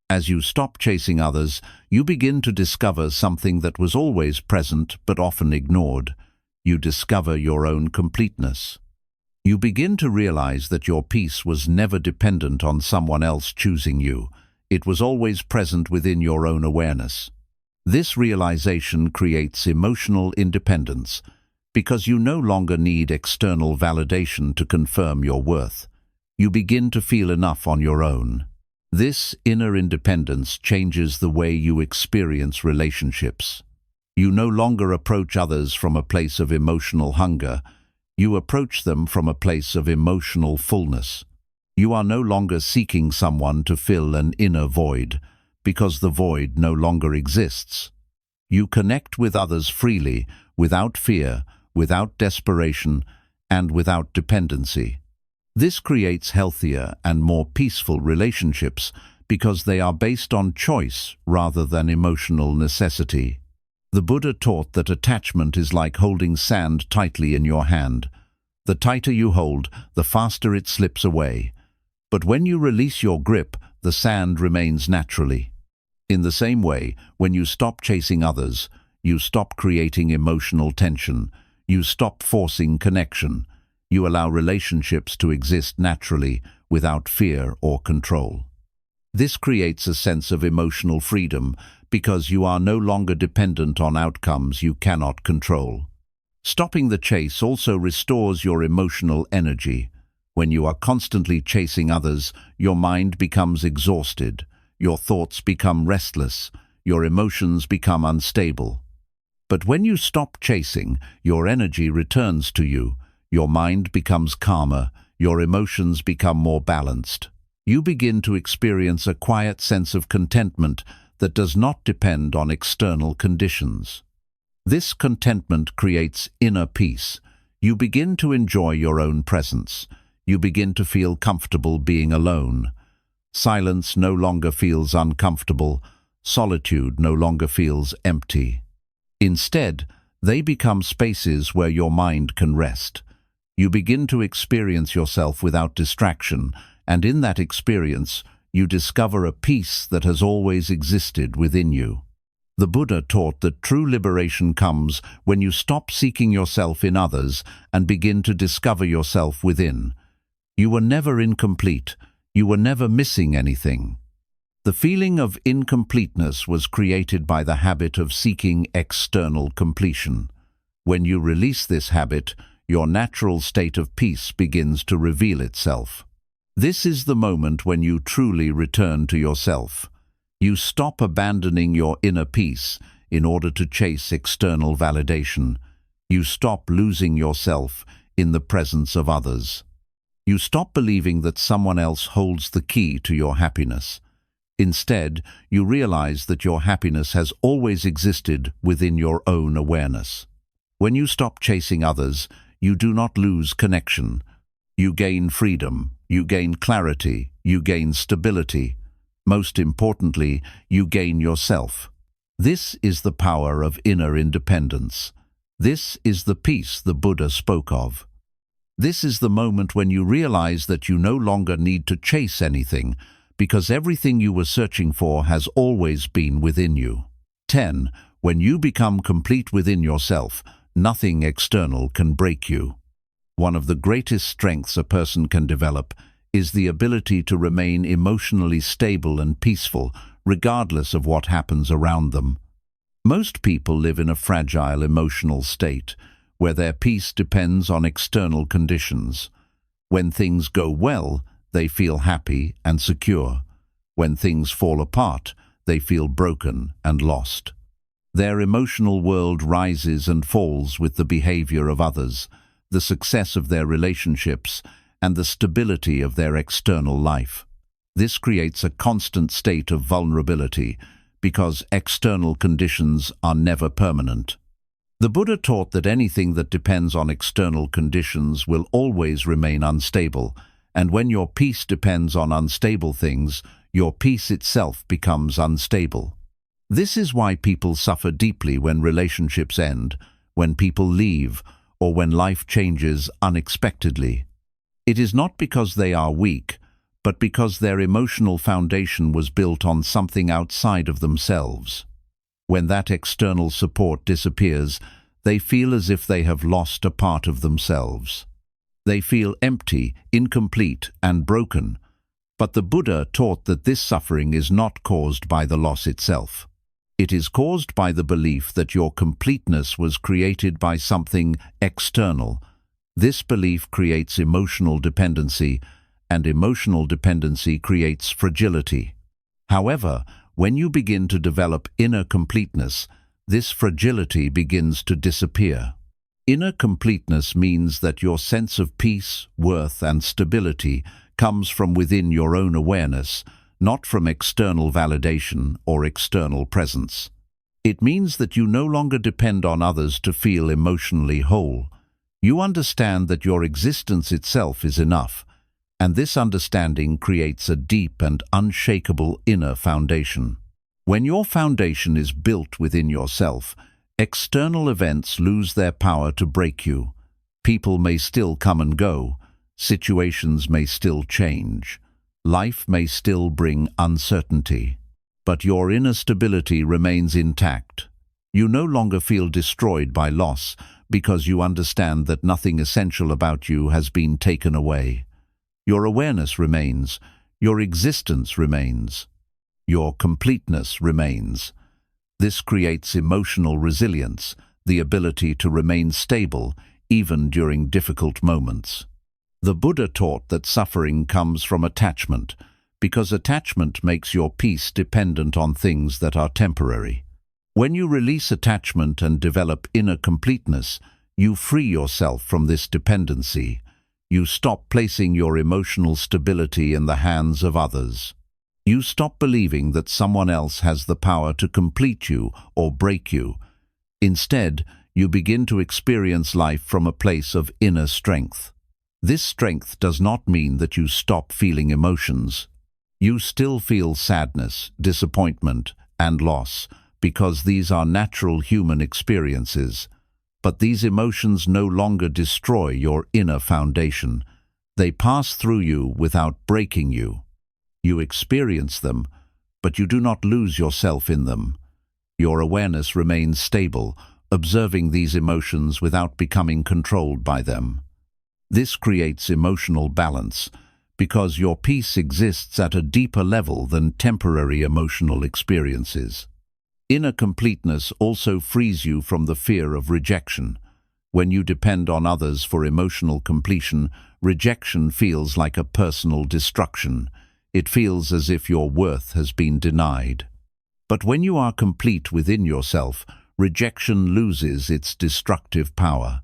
As you stop chasing others, you begin to discover something that was always present but often ignored. You discover your own completeness. You begin to realize that your peace was never dependent on someone else choosing you. It was always present within your own awareness. This realization creates emotional independence because you no longer need external validation to confirm your worth. You begin to feel enough on your own. This inner independence changes the way you experience relationships. You no longer approach others from a place of emotional hunger. You approach them from a place of emotional fullness. You are no longer seeking someone to fill an inner void, because the void no longer exists. You connect with others freely, without fear, without desperation, and without dependency. This creates healthier and more peaceful relationships because they are based on choice rather than emotional necessity. The Buddha taught that attachment is like holding sand tightly in your hand. The tighter you hold, the faster it slips away. But when you release your grip, the sand remains naturally. In the same way, when you stop chasing others, you stop creating emotional tension, you stop forcing connection, you allow relationships to exist naturally without fear or control. This creates a sense of emotional freedom because you are no longer dependent on outcomes you cannot control. Stopping the chase also restores your emotional energy. When you are constantly chasing others, your mind becomes exhausted, your thoughts become restless, your emotions become unstable. But when you stop chasing, your energy returns to you, your mind becomes calmer, your emotions become more balanced. You begin to experience a quiet sense of contentment that does not depend on external conditions. This contentment creates inner peace. You begin to enjoy your own presence. You begin to feel comfortable being alone. Silence no longer feels uncomfortable. Solitude no longer feels empty. Instead, they become spaces where your mind can rest. You begin to experience yourself without distraction, and in that experience, you discover a peace that has always existed within you. The Buddha taught that true liberation comes when you stop seeking yourself in others and begin to discover yourself within. You were never incomplete. You were never missing anything. The feeling of incompleteness was created by the habit of seeking external completion. When you release this habit, your natural state of peace begins to reveal itself. This is the moment when you truly return to yourself. You stop abandoning your inner peace in order to chase external validation. You stop losing yourself in the presence of others. You stop believing that someone else holds the key to your happiness. Instead, you realize that your happiness has always existed within your own awareness. When you stop chasing others, you do not lose connection. You gain freedom, you gain clarity, you gain stability. Most importantly, you gain yourself. This is the power of inner independence. This is the peace the Buddha spoke of. This is the moment when you realize that you no longer need to chase anything, because everything you were searching for has always been within you. 10. When you become complete within yourself, nothing external can break you. One of the greatest strengths a person can develop is the ability to remain emotionally stable and peaceful, regardless of what happens around them. Most people live in a fragile emotional state, where their peace depends on external conditions. When things go well, they feel happy and secure. When things fall apart, they feel broken and lost. Their emotional world rises and falls with the behavior of others, the success of their relationships, and the stability of their external life. This creates a constant state of vulnerability because external conditions are never permanent. The Buddha taught that anything that depends on external conditions will always remain unstable, and when your peace depends on unstable things, your peace itself becomes unstable. This is why people suffer deeply when relationships end, when people leave, or when life changes unexpectedly. It is not because they are weak, but because their emotional foundation was built on something outside of themselves. When that external support disappears, they feel as if they have lost a part of themselves. They feel empty, incomplete, and broken. But the Buddha taught that this suffering is not caused by the loss itself. It is caused by the belief that your completeness was created by something external. This belief creates emotional dependency, and emotional dependency creates fragility. However, when you begin to develop inner completeness, this fragility begins to disappear. Inner completeness means that your sense of peace, worth, and stability comes from within your own awareness, not from external validation or external presence. It means that you no longer depend on others to feel emotionally whole. You understand that your existence itself is enough, and this understanding creates a deep and unshakable inner foundation. When your foundation is built within yourself, external events lose their power to break you. People may still come and go, situations may still change, life may still bring uncertainty, but your inner stability remains intact. You no longer feel destroyed by loss because you understand that nothing essential about you has been taken away. Your awareness remains, your existence remains, your completeness remains. This creates emotional resilience, the ability to remain stable even during difficult moments. The Buddha taught that suffering comes from attachment, because attachment makes your peace dependent on things that are temporary. When you release attachment and develop inner completeness, you free yourself from this dependency. You stop placing your emotional stability in the hands of others. You stop believing that someone else has the power to complete you or break you. Instead, you begin to experience life from a place of inner strength. This strength does not mean that you stop feeling emotions. You still feel sadness, disappointment, and loss, because these are natural human experiences. But these emotions no longer destroy your inner foundation. They pass through you without breaking you. You experience them, but you do not lose yourself in them. Your awareness remains stable, observing these emotions without becoming controlled by them. This creates emotional balance, because your peace exists at a deeper level than temporary emotional experiences. Inner completeness also frees you from the fear of rejection. When you depend on others for emotional completion, rejection feels like a personal destruction. It feels as if your worth has been denied. But when you are complete within yourself, rejection loses its destructive power.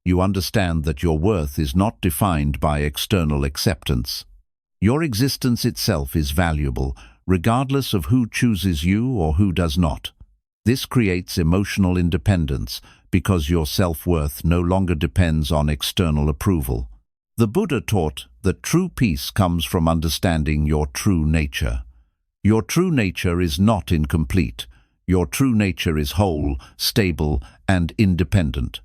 You understand that your worth is not defined by external acceptance. Your existence itself is valuable, regardless of who chooses you or who does not. This creates emotional independence because your self-worth no longer depends on external approval. The Buddha taught that true peace comes from understanding your true nature. Your true nature is not incomplete. Your true nature is whole, stable, and independent.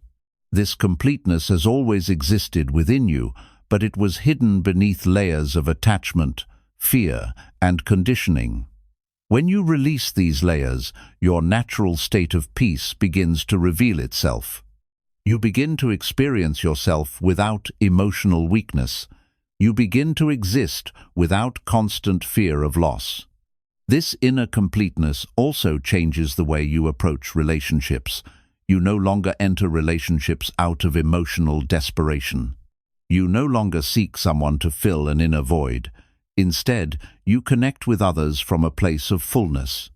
This completeness has always existed within you, but it was hidden beneath layers of attachment, fear, and conditioning. When you release these layers, your natural state of peace begins to reveal itself. You begin to experience yourself without emotional weakness. You begin to exist without constant fear of loss. This inner completeness also changes the way you approach relationships. You no longer enter relationships out of emotional desperation. You no longer seek someone to fill an inner void. Instead, you connect with others from a place of fullness.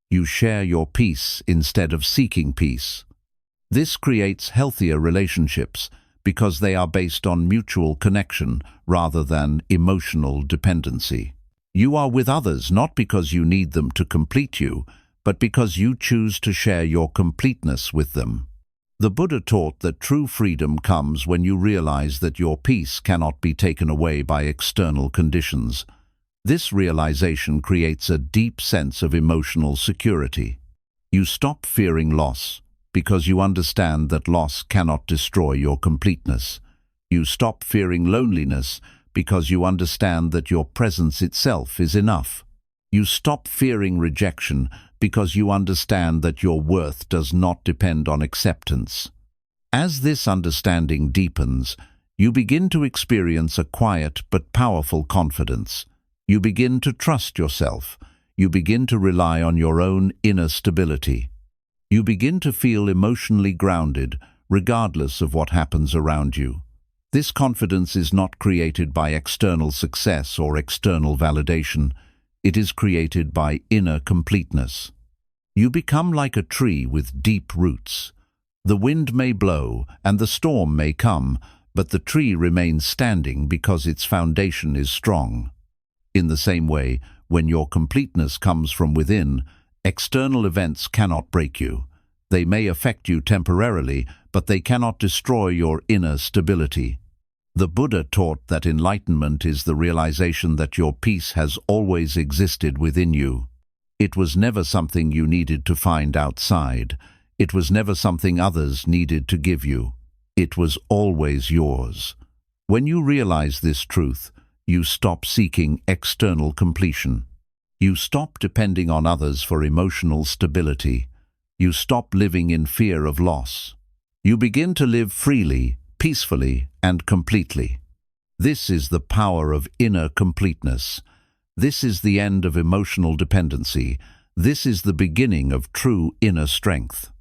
You share your peace instead of seeking peace. This creates healthier relationships because they are based on mutual connection rather than emotional dependency. You are with others not because you need them to complete you, but because you choose to share your completeness with them. The Buddha taught that true freedom comes when you realize that your peace cannot be taken away by external conditions. This realization creates a deep sense of emotional security. You stop fearing loss because you understand that loss cannot destroy your completeness. You stop fearing loneliness because you understand that your presence itself is enough. You stop fearing rejection because you understand that your worth does not depend on acceptance. As this understanding deepens, you begin to experience a quiet but powerful confidence. You begin to trust yourself. You begin to rely on your own inner stability. You begin to feel emotionally grounded, regardless of what happens around you. This confidence is not created by external success or external validation. It is created by inner completeness. You become like a tree with deep roots. The wind may blow and the storm may come, but the tree remains standing because its foundation is strong. In the same way, when your completeness comes from within, External events cannot break you. They may affect you temporarily, but they cannot destroy your inner stability. The Buddha taught that enlightenment is the realization that your peace has always existed within you. It was never something you needed to find outside. It was never something others needed to give you. It was always yours. When you realize this truth, you stop seeking external completion. You stop depending on others for emotional stability. You stop living in fear of loss. You begin to live freely, peacefully, and completely. This is the power of inner completeness. This is the end of emotional dependency. This is the beginning of true inner strength.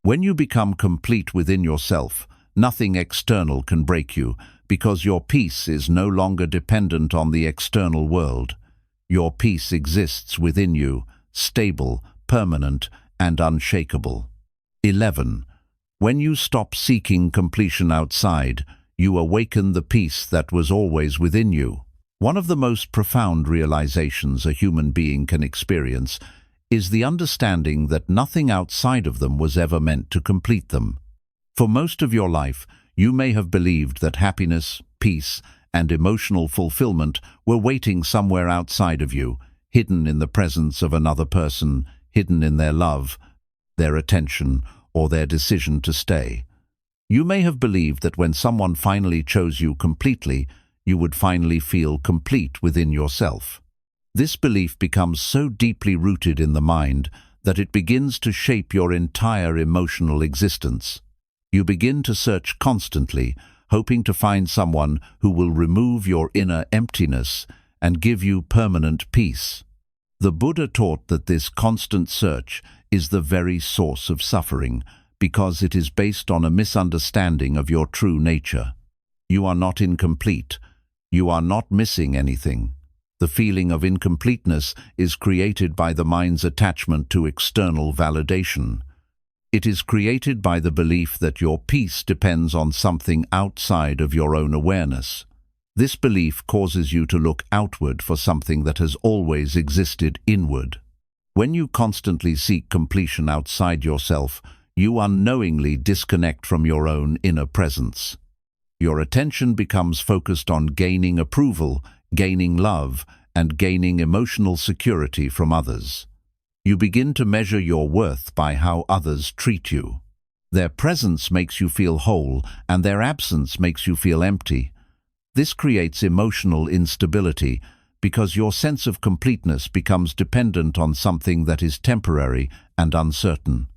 When you become complete within yourself, nothing external can break you, because your peace is no longer dependent on the external world. Your peace exists within you, stable, permanent, and unshakable. 11. When you stop seeking completion outside, you awaken the peace that was always within you. One of the most profound realizations a human being can experience is the understanding that nothing outside of them was ever meant to complete them. For most of your life, you may have believed that happiness, peace, and emotional fulfillment were waiting somewhere outside of you, hidden in the presence of another person, hidden in their love, their attention, or their decision to stay. You may have believed that when someone finally chose you completely, you would finally feel complete within yourself. This belief becomes so deeply rooted in the mind that it begins to shape your entire emotional existence. You begin to search constantly, hoping to find someone who will remove your inner emptiness and give you permanent peace. The Buddha taught that this constant search is the very source of suffering, because it is based on a misunderstanding of your true nature. You are not incomplete. You are not missing anything. The feeling of incompleteness is created by the mind's attachment to external validation. It is created by the belief that your peace depends on something outside of your own awareness. This belief causes you to look outward for something that has always existed inward. When you constantly seek completion outside yourself, you unknowingly disconnect from your own inner presence. Your attention becomes focused on gaining approval, gaining love, and gaining emotional security from others. You begin to measure your worth by how others treat you. Their presence makes you feel whole, and their absence makes you feel empty. This creates emotional instability because your sense of completeness becomes dependent on something that is temporary and uncertain.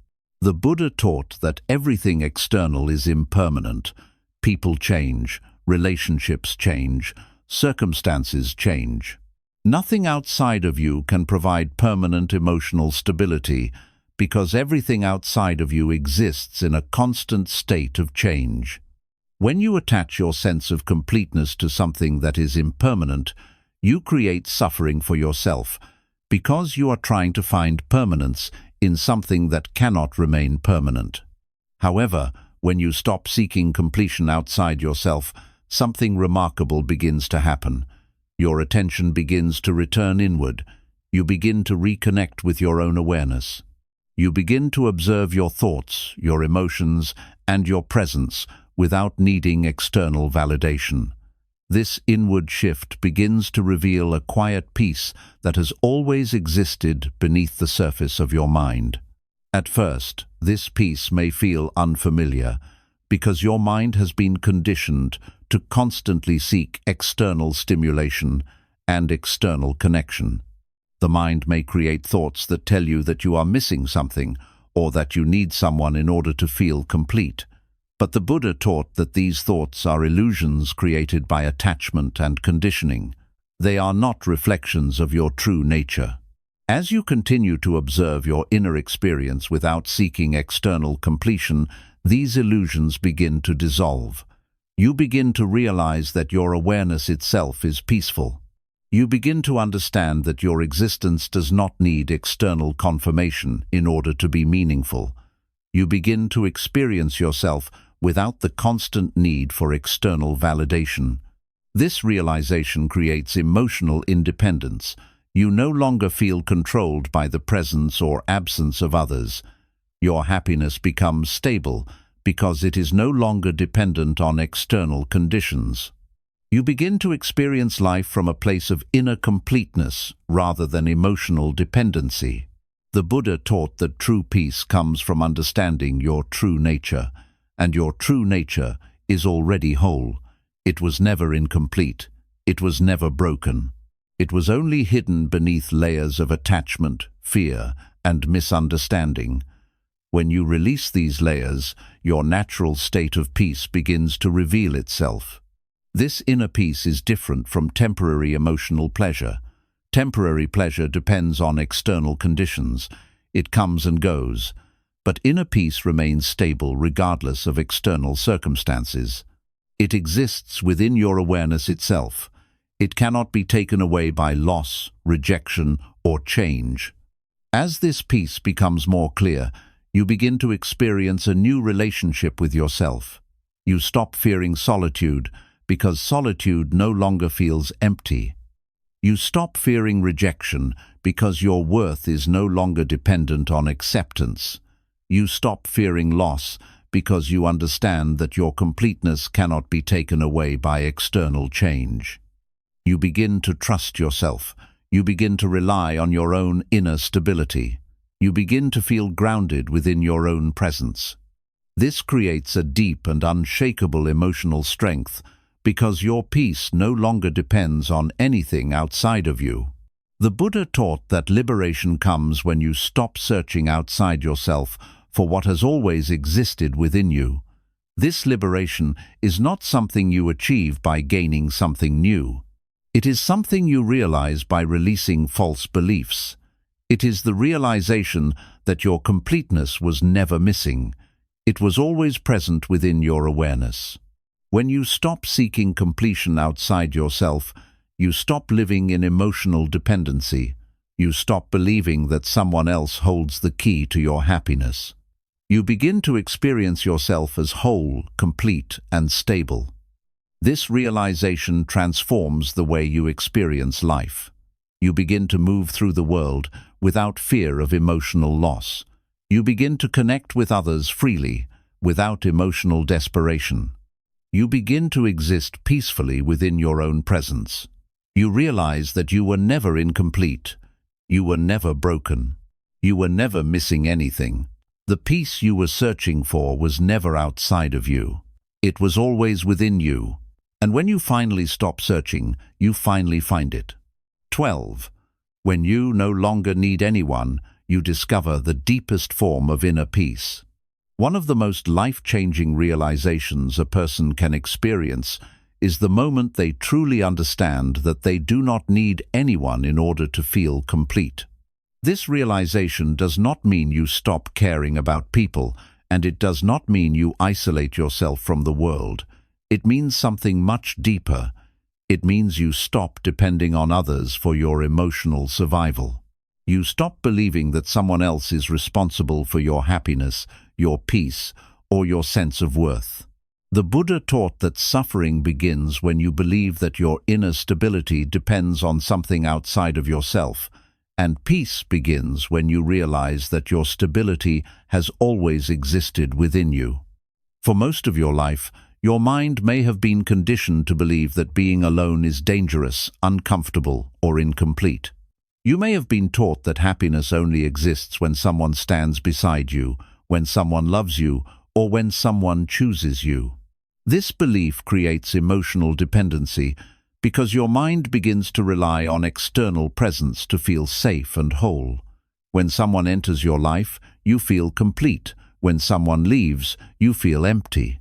The Buddha taught that everything external is impermanent. People change, relationships change, circumstances change. Nothing outside of you can provide permanent emotional stability because everything outside of you exists in a constant state of change. When you attach your sense of completeness to something that is impermanent, you create suffering for yourself because you are trying to find permanence in something that cannot remain permanent. However, when you stop seeking completion outside yourself, something remarkable begins to happen. Your attention begins to return inward. You begin to reconnect with your own awareness. You begin to observe your thoughts, your emotions, and your presence without needing external validation. This inward shift begins to reveal a quiet peace that has always existed beneath the surface of your mind. At first, this peace may feel unfamiliar because your mind has been conditioned to constantly seek external stimulation and external connection. The mind may create thoughts that tell you that you are missing something or that you need someone in order to feel complete. But the Buddha taught that these thoughts are illusions created by attachment and conditioning. They are not reflections of your true nature. As you continue to observe your inner experience without seeking external completion, these illusions begin to dissolve. You begin to realize that your awareness itself is peaceful. You begin to understand that your existence does not need external confirmation in order to be meaningful. You begin to experience yourself without the constant need for external validation. This realization creates emotional independence. You no longer feel controlled by the presence or absence of others. Your happiness becomes stable because it is no longer dependent on external conditions. You begin to experience life from a place of inner completeness rather than emotional dependency. The Buddha taught that true peace comes from understanding your true nature, and your true nature is already whole. It was never incomplete. It was never broken. It was only hidden beneath layers of attachment, fear, and misunderstanding. When you release these layers, your natural state of peace begins to reveal itself. This inner peace is different from temporary emotional pleasure. Temporary pleasure depends on external conditions. It comes and goes. But inner peace remains stable regardless of external circumstances. It exists within your awareness itself. It cannot be taken away by loss, rejection, or change. As this peace becomes more clear, you begin to experience a new relationship with yourself. You stop fearing solitude, because solitude no longer feels empty. You stop fearing rejection because your worth is no longer dependent on acceptance. You stop fearing loss because you understand that your completeness cannot be taken away by external change. You begin to trust yourself. You begin to rely on your own inner stability. You begin to feel grounded within your own presence. This creates a deep and unshakable emotional strength, because your peace no longer depends on anything outside of you. The Buddha taught that liberation comes when you stop searching outside yourself for what has always existed within you. This liberation is not something you achieve by gaining something new. It is something you realize by releasing false beliefs. It is the realization that your completeness was never missing. It was always present within your awareness. When you stop seeking completion outside yourself, you stop living in emotional dependency. You stop believing that someone else holds the key to your happiness. You begin to experience yourself as whole, complete, and stable. This realization transforms the way you experience life. You begin to move through the world without fear of emotional loss. You begin to connect with others freely, without emotional desperation. You begin to exist peacefully within your own presence. You realize that you were never incomplete. You were never broken. You were never missing anything. The peace you were searching for was never outside of you. It was always within you. And when you finally stop searching, you finally find it. 12. When you no longer need anyone, you discover the deepest form of inner peace. One of the most life-changing realizations a person can experience is the moment they truly understand that they do not need anyone in order to feel complete. This realization does not mean you stop caring about people, and it does not mean you isolate yourself from the world. It means something much deeper. It means you stop depending on others for your emotional survival. You stop believing that someone else is responsible for your happiness, your peace, or your sense of worth. The Buddha taught that suffering begins when you believe that your inner stability depends on something outside of yourself, and peace begins when you realize that your stability has always existed within you. For most of your life, your mind may have been conditioned to believe that being alone is dangerous, uncomfortable, or incomplete. You may have been taught that happiness only exists when someone stands beside you, when someone loves you, or when someone chooses you. This belief creates emotional dependency because your mind begins to rely on external presence to feel safe and whole. When someone enters your life, you feel complete. When someone leaves, you feel empty.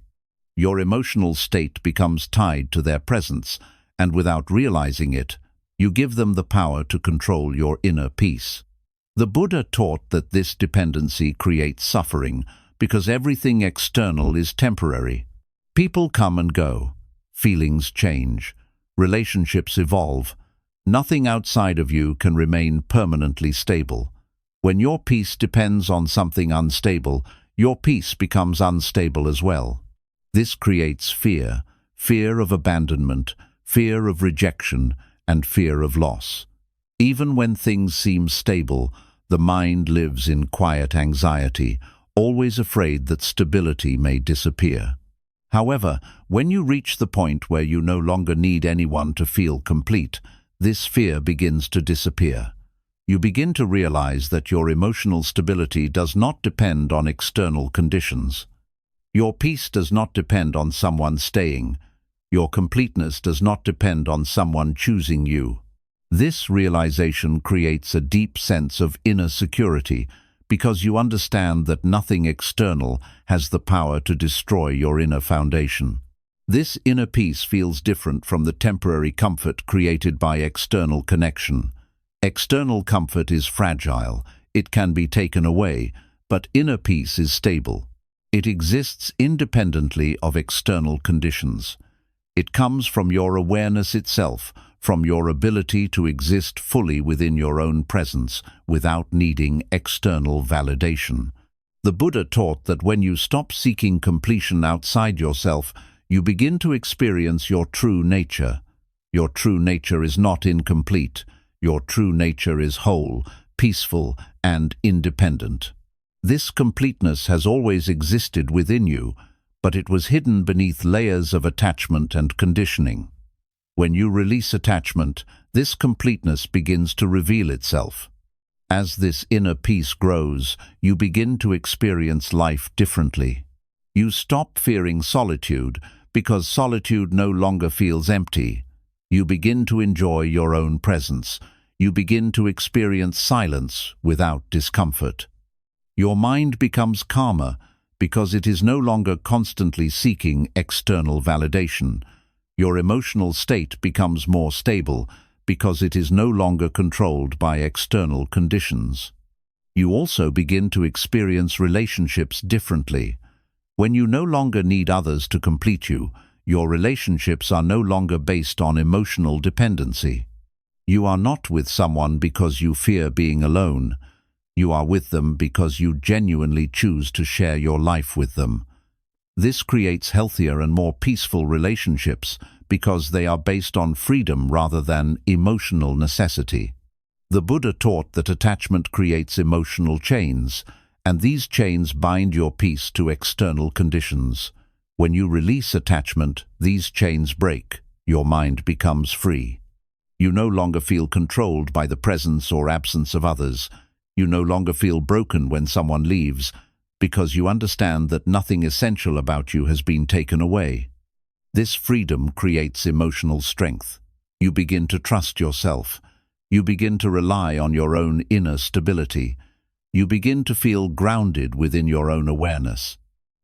Your emotional state becomes tied to their presence, and without realizing it, you give them the power to control your inner peace. The Buddha taught that this dependency creates suffering because everything external is temporary. People come and go. Feelings change. Relationships evolve. Nothing outside of you can remain permanently stable. When your peace depends on something unstable, your peace becomes unstable as well. This creates fear, fear of abandonment, fear of rejection, and fear of loss. Even when things seem stable, the mind lives in quiet anxiety, always afraid that stability may disappear. However, when you reach the point where you no longer need anyone to feel complete, this fear begins to disappear. You begin to realize that your emotional stability does not depend on external conditions. Your peace does not depend on someone staying. Your completeness does not depend on someone choosing you. This realization creates a deep sense of inner security because you understand that nothing external has the power to destroy your inner foundation. This inner peace feels different from the temporary comfort created by external connection. External comfort is fragile, it can be taken away, but inner peace is stable. It exists independently of external conditions. It comes from your awareness itself, from your ability to exist fully within your own presence without needing external validation. The Buddha taught that when you stop seeking completion outside yourself, you begin to experience your true nature. Your true nature is not incomplete. Your true nature is whole, peaceful, and independent. This completeness has always existed within you, but it was hidden beneath layers of attachment and conditioning. When you release attachment, this completeness begins to reveal itself. As this inner peace grows, you begin to experience life differently. You stop fearing solitude because solitude no longer feels empty. You begin to enjoy your own presence. You begin to experience silence without discomfort. Your mind becomes calmer because it is no longer constantly seeking external validation. Your emotional state becomes more stable because it is no longer controlled by external conditions. You also begin to experience relationships differently. When you no longer need others to complete you, your relationships are no longer based on emotional dependency. You are not with someone because you fear being alone. You are with them because you genuinely choose to share your life with them. This creates healthier and more peaceful relationships because they are based on freedom rather than emotional necessity. The Buddha taught that attachment creates emotional chains, and these chains bind your peace to external conditions. When you release attachment, these chains break. Your mind becomes free. You no longer feel controlled by the presence or absence of others. You no longer feel broken when someone leaves, because you understand that nothing essential about you has been taken away. This freedom creates emotional strength. You begin to trust yourself. You begin to rely on your own inner stability. You begin to feel grounded within your own awareness.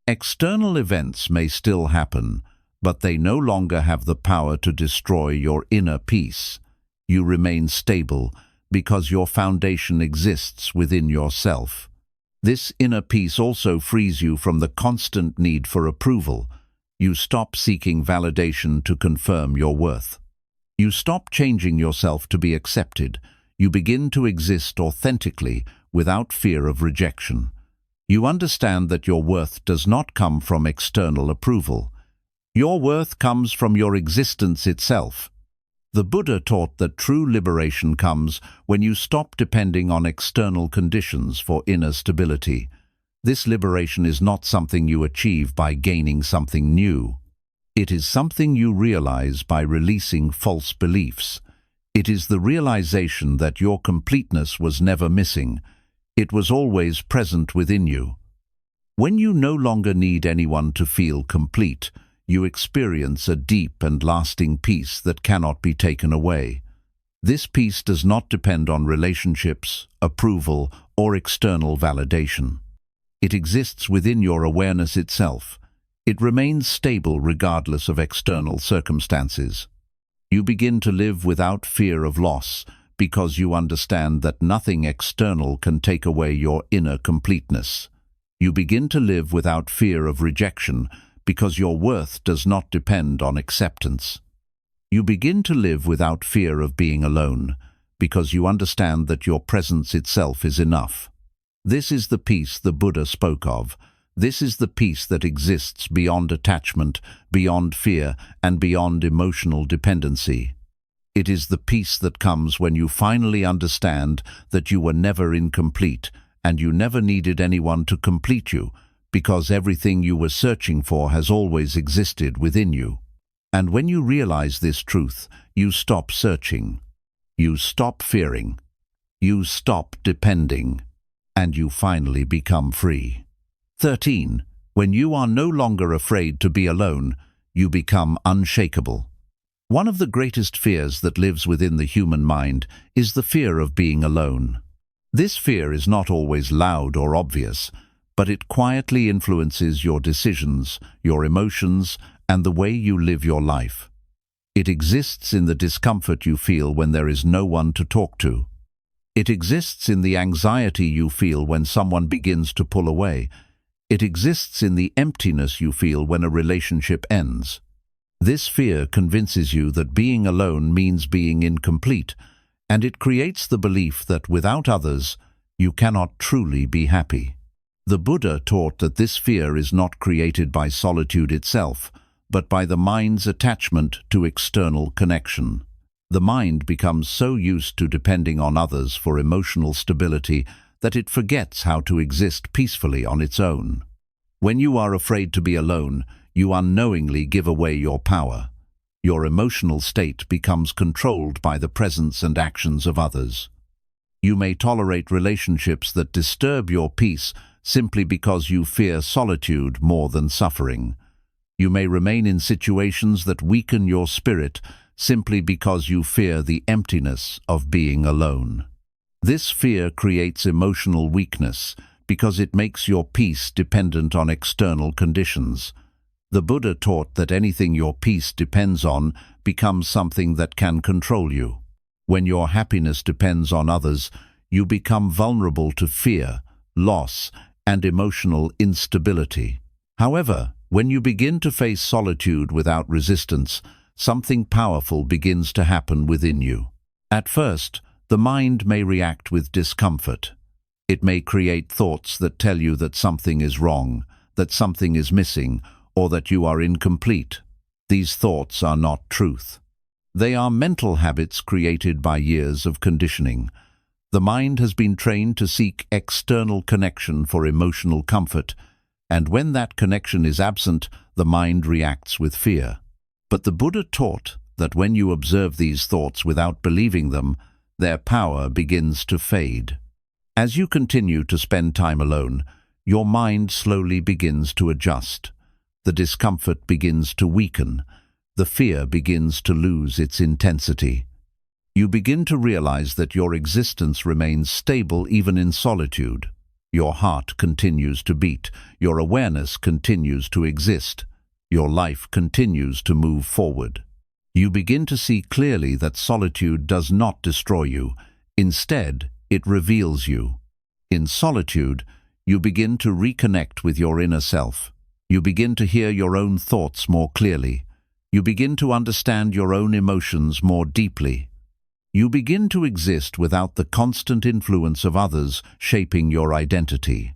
External events may still happen, but they no longer have the power to destroy your inner peace. You remain stable because your foundation exists within yourself. This inner peace also frees you from the constant need for approval. You stop seeking validation to confirm your worth. You stop changing yourself to be accepted. You begin to exist authentically without fear of rejection. You understand that your worth does not come from external approval. Your worth comes from your existence itself. The Buddha taught that true liberation comes when you stop depending on external conditions for inner stability. This liberation is not something you achieve by gaining something new. It is something you realize by releasing false beliefs. It is the realization that your completeness was never missing. It was always present within you. When you no longer need anyone to feel complete, you experience a deep and lasting peace that cannot be taken away. This peace does not depend on relationships, approval, or external validation. It exists within your awareness itself. It remains stable regardless of external circumstances. You begin to live without fear of loss because you understand that nothing external can take away your inner completeness. You begin to live without fear of rejection because your worth does not depend on acceptance. You begin to live without fear of being alone, because you understand that your presence itself is enough. This is the peace the Buddha spoke of. This is the peace that exists beyond attachment, beyond fear, and beyond emotional dependency. It is the peace that comes when you finally understand that you were never incomplete and you never needed anyone to complete you, because everything you were searching for has always existed within you. And when you realize this truth, you stop searching. You stop fearing. You stop depending. And you finally become free. 13. When you are no longer afraid to be alone, you become unshakable. One of the greatest fears that lives within the human mind is the fear of being alone. This fear is not always loud or obvious, but it quietly influences your decisions, your emotions, and the way you live your life. It exists in the discomfort you feel when there is no one to talk to. It exists in the anxiety you feel when someone begins to pull away. It exists in the emptiness you feel when a relationship ends. This fear convinces you that being alone means being incomplete, and it creates the belief that without others, you cannot truly be happy. The Buddha taught that this fear is not created by solitude itself, but by the mind's attachment to external connection. The mind becomes so used to depending on others for emotional stability that it forgets how to exist peacefully on its own. When you are afraid to be alone, you unknowingly give away your power. Your emotional state becomes controlled by the presence and actions of others. You may tolerate relationships that disturb your peace simply because you fear solitude more than suffering. You may remain in situations that weaken your spirit simply because you fear the emptiness of being alone. This fear creates emotional weakness because it makes your peace dependent on external conditions. The Buddha taught that anything your peace depends on becomes something that can control you. When your happiness depends on others, you become vulnerable to fear, loss, and emotional instability. However, when you begin to face solitude without resistance, something powerful begins to happen within you. At first, the mind may react with discomfort. It may create thoughts that tell you that something is wrong, that something is missing, or that you are incomplete. These thoughts are not truth. They are mental habits created by years of conditioning. The mind has been trained to seek external connection for emotional comfort, and when that connection is absent, the mind reacts with fear. But the Buddha taught that when you observe these thoughts without believing them, their power begins to fade. As you continue to spend time alone, your mind slowly begins to adjust. The discomfort begins to weaken. The fear begins to lose its intensity. You begin to realize that your existence remains stable even in solitude. Your heart continues to beat. Your awareness continues to exist. Your life continues to move forward. You begin to see clearly that solitude does not destroy you. Instead, it reveals you. In solitude, you begin to reconnect with your inner self. You begin to hear your own thoughts more clearly. You begin to understand your own emotions more deeply. You begin to exist without the constant influence of others shaping your identity.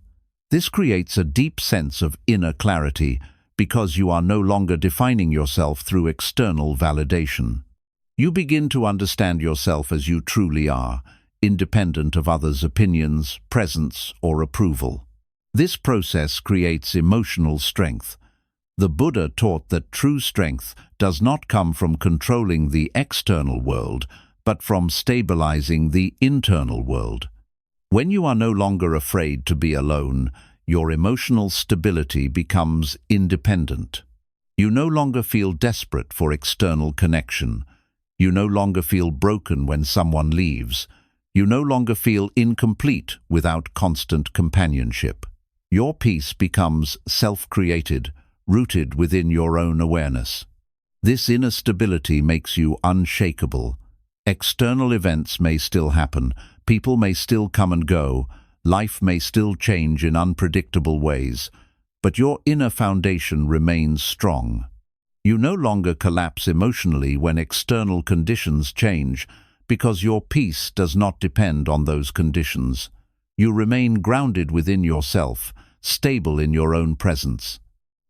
This creates a deep sense of inner clarity because you are no longer defining yourself through external validation. You begin to understand yourself as you truly are, independent of others' opinions, presence, or approval. This process creates emotional strength. The Buddha taught that true strength does not come from controlling the external world, but from stabilizing the internal world. When you are no longer afraid to be alone, your emotional stability becomes independent. You no longer feel desperate for external connection. You no longer feel broken when someone leaves. You no longer feel incomplete without constant companionship. Your peace becomes self-created, rooted within your own awareness. This inner stability makes you unshakable. External events may still happen, people may still come and go, life may still change in unpredictable ways, but your inner foundation remains strong. You no longer collapse emotionally when external conditions change, because your peace does not depend on those conditions. You remain grounded within yourself, stable in your own presence.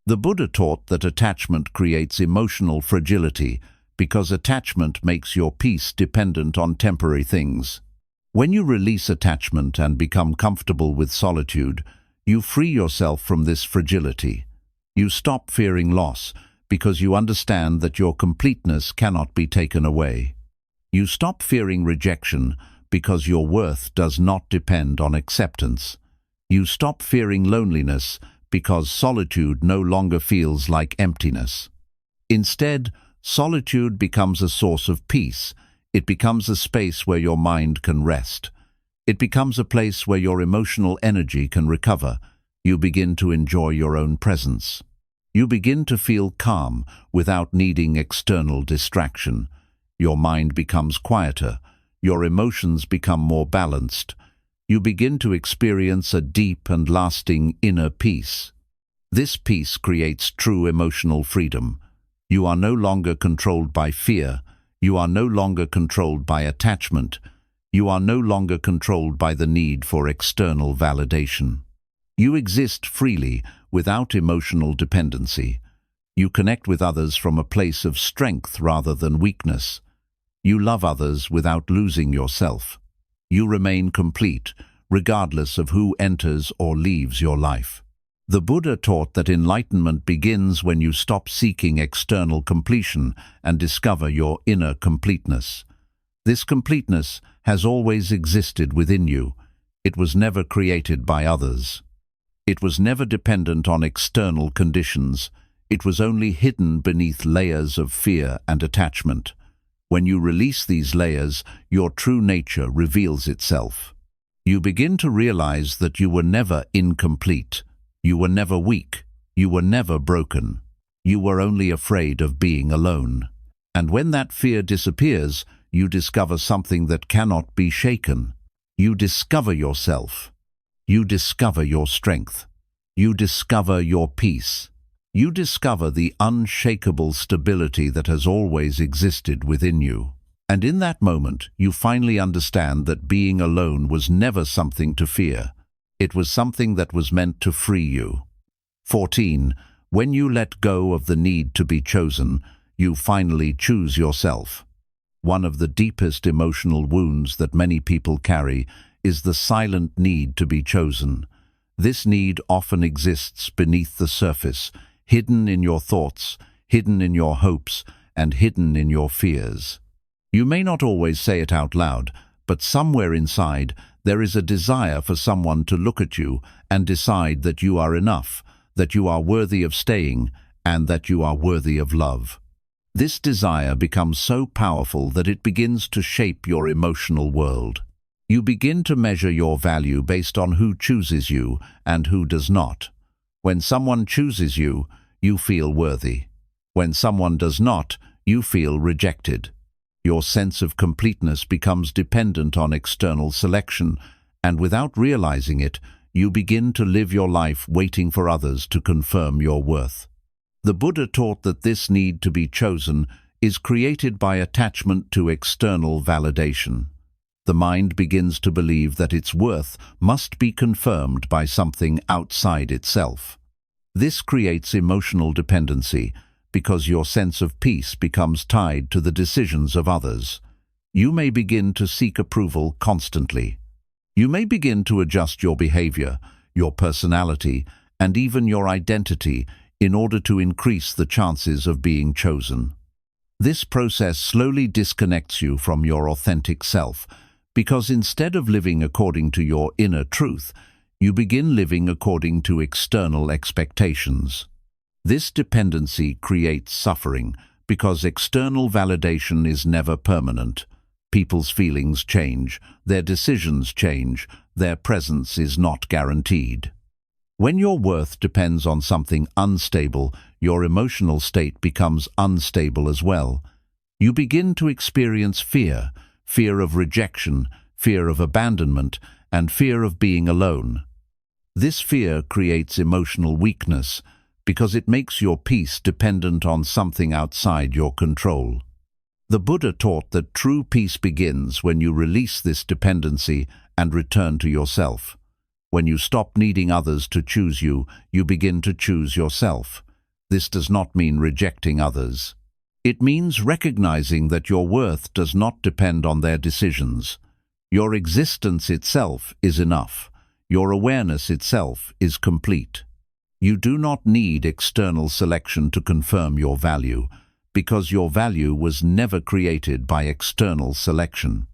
The Buddha taught that attachment creates emotional fragility because attachment makes your peace dependent on temporary things. When you release attachment and become comfortable with solitude, you free yourself from this fragility. You stop fearing loss because you understand that your completeness cannot be taken away. You stop fearing rejection because your worth does not depend on acceptance. You stop fearing loneliness because solitude no longer feels like emptiness. Instead, solitude becomes a source of peace. It becomes a space where your mind can rest. It becomes a place where your emotional energy can recover. You begin to enjoy your own presence. You begin to feel calm without needing external distraction. Your mind becomes quieter. Your emotions become more balanced. You begin to experience a deep and lasting inner peace. This peace creates true emotional freedom. You are no longer controlled by fear. You are no longer controlled by attachment. You are no longer controlled by the need for external validation. You exist freely, without emotional dependency. You connect with others from a place of strength rather than weakness. You love others without losing yourself. You remain complete, regardless of who enters or leaves your life. The Buddha taught that enlightenment begins when you stop seeking external completion and discover your inner completeness. This completeness has always existed within you. It was never created by others. It was never dependent on external conditions. It was only hidden beneath layers of fear and attachment. When you release these layers, your true nature reveals itself. You begin to realize that you were never incomplete. You were never weak. You were never broken. You were only afraid of being alone. And when that fear disappears, you discover something that cannot be shaken. You discover yourself. You discover your strength. You discover your peace. You discover the unshakable stability that has always existed within you. And in that moment, you finally understand that being alone was never something to fear. It was something that was meant to free you. 14. When you let go of the need to be chosen, you finally choose yourself. One of the deepest emotional wounds that many people carry is the silent need to be chosen. This need often exists beneath the surface, hidden in your thoughts, hidden in your hopes, and hidden in your fears. You may not always say it out loud, but somewhere inside there is a desire for someone to look at you and decide that you are enough, that you are worthy of staying, and that you are worthy of love. This desire becomes so powerful that it begins to shape your emotional world. You begin to measure your value based on who chooses you and who does not. When someone chooses you, you feel worthy. When someone does not, you feel rejected. Your sense of completeness becomes dependent on external selection, and without realizing it, you begin to live your life waiting for others to confirm your worth. The Buddha taught that this need to be chosen is created by attachment to external validation. The mind begins to believe that its worth must be confirmed by something outside itself. This creates emotional dependency because your sense of peace becomes tied to the decisions of others. You may begin to seek approval constantly. You may begin to adjust your behavior, your personality, and even your identity in order to increase the chances of being chosen. This process slowly disconnects you from your authentic self, because instead of living according to your inner truth, you begin living according to external expectations. This dependency creates suffering because external validation is never permanent. People's feelings change, their decisions change, their presence is not guaranteed. When your worth depends on something unstable, your emotional state becomes unstable as well. You begin to experience fear, fear of rejection, fear of abandonment, and fear of being alone. This fear creates emotional weakness because it makes your peace dependent on something outside your control. The Buddha taught that true peace begins when you release this dependency and return to yourself. When you stop needing others to choose you, you begin to choose yourself. This does not mean rejecting others. It means recognizing that your worth does not depend on their decisions. Your existence itself is enough. Your awareness itself is complete. You do not need external selection to confirm your value, because your value was never created by external selection.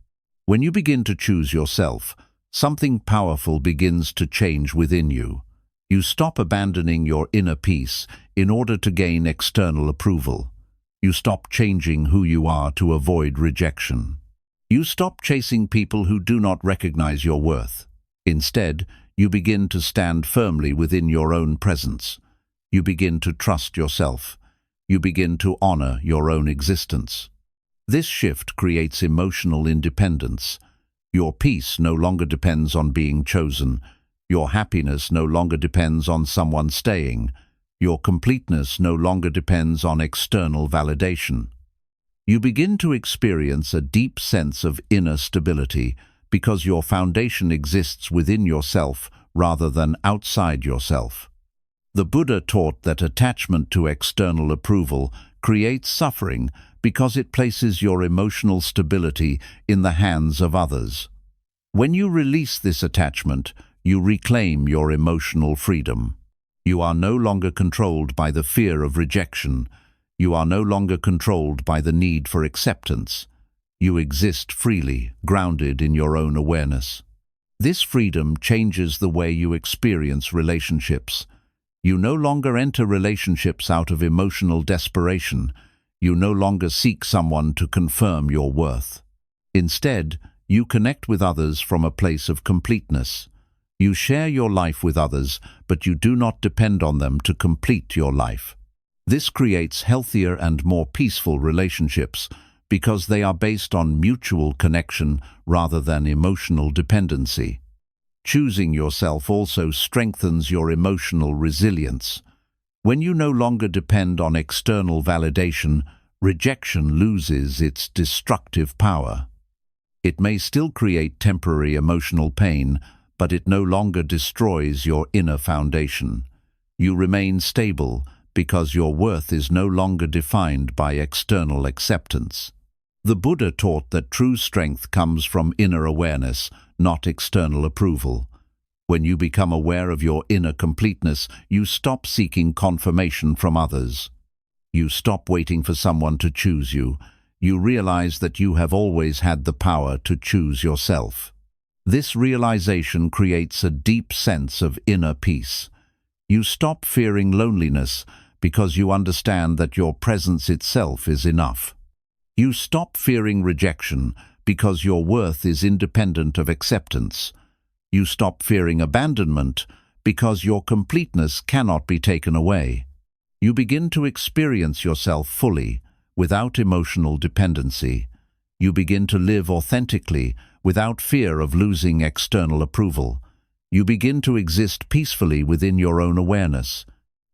When you begin to choose yourself, something powerful begins to change within you. You stop abandoning your inner peace in order to gain external approval. You stop changing who you are to avoid rejection. You stop chasing people who do not recognize your worth. Instead, you begin to stand firmly within your own presence. You begin to trust yourself. You begin to honor your own existence. This shift creates emotional independence. Your peace no longer depends on being chosen. Your happiness no longer depends on someone staying. Your completeness no longer depends on external validation. You begin to experience a deep sense of inner stability because your foundation exists within yourself rather than outside yourself. The Buddha taught that attachment to external approval creates suffering because it places your emotional stability in the hands of others. When you release this attachment, you reclaim your emotional freedom. You are no longer controlled by the fear of rejection. You are no longer controlled by the need for acceptance. You exist freely, grounded in your own awareness. This freedom changes the way you experience relationships. You no longer enter relationships out of emotional desperation. You no longer seek someone to confirm your worth. Instead, you connect with others from a place of completeness. You share your life with others, but you do not depend on them to complete your life. This creates healthier and more peaceful relationships because they are based on mutual connection rather than emotional dependency. Choosing yourself also strengthens your emotional resilience. When you no longer depend on external validation, rejection loses its destructive power. It may still create temporary emotional pain, but it no longer destroys your inner foundation. You remain stable because your worth is no longer defined by external acceptance. The Buddha taught that true strength comes from inner awareness, not external approval. When you become aware of your inner completeness, you stop seeking confirmation from others. You stop waiting for someone to choose you. You realize that you have always had the power to choose yourself. This realization creates a deep sense of inner peace. You stop fearing loneliness because you understand that your presence itself is enough. You stop fearing rejection because your worth is independent of acceptance. You stop fearing abandonment because your completeness cannot be taken away. You begin to experience yourself fully, without emotional dependency. You begin to live authentically, without fear of losing external approval. You begin to exist peacefully within your own awareness.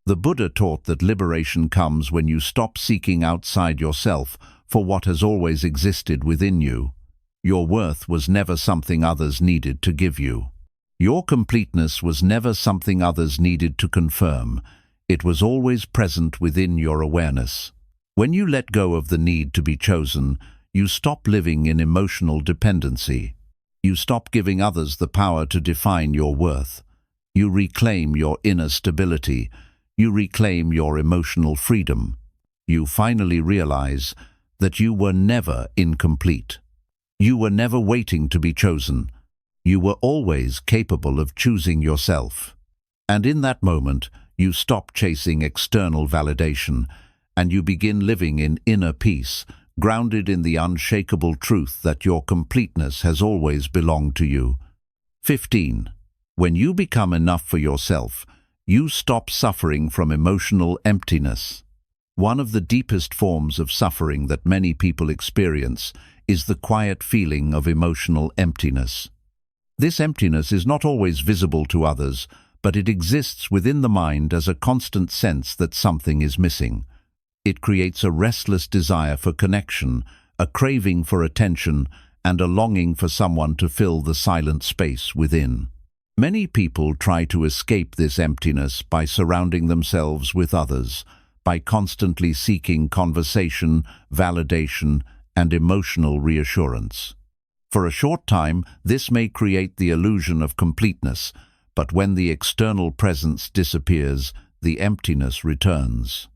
The Buddha taught that liberation comes when you stop seeking outside yourself for what has always existed within you. Your worth was never something others needed to give you. Your completeness was never something others needed to confirm. It was always present within your awareness. When you let go of the need to be chosen, you stop living in emotional dependency. You stop giving others the power to define your worth. You reclaim your inner stability. You reclaim your emotional freedom. You finally realize that you were never incomplete. You were never waiting to be chosen. You were always capable of choosing yourself. And in that moment, you stop chasing external validation, and you begin living in inner peace, grounded in the unshakable truth that your completeness has always belonged to you. 15. When you become enough for yourself, you stop suffering from emotional emptiness. One of the deepest forms of suffering that many people experience is the quiet feeling of emotional emptiness. This emptiness is not always visible to others, but it exists within the mind as a constant sense that something is missing. It creates a restless desire for connection, a craving for attention, and a longing for someone to fill the silent space within. Many people try to escape this emptiness by surrounding themselves with others, by constantly seeking conversation, validation, and emotional reassurance. For a short time, this may create the illusion of completeness, but when the external presence disappears, the emptiness returns.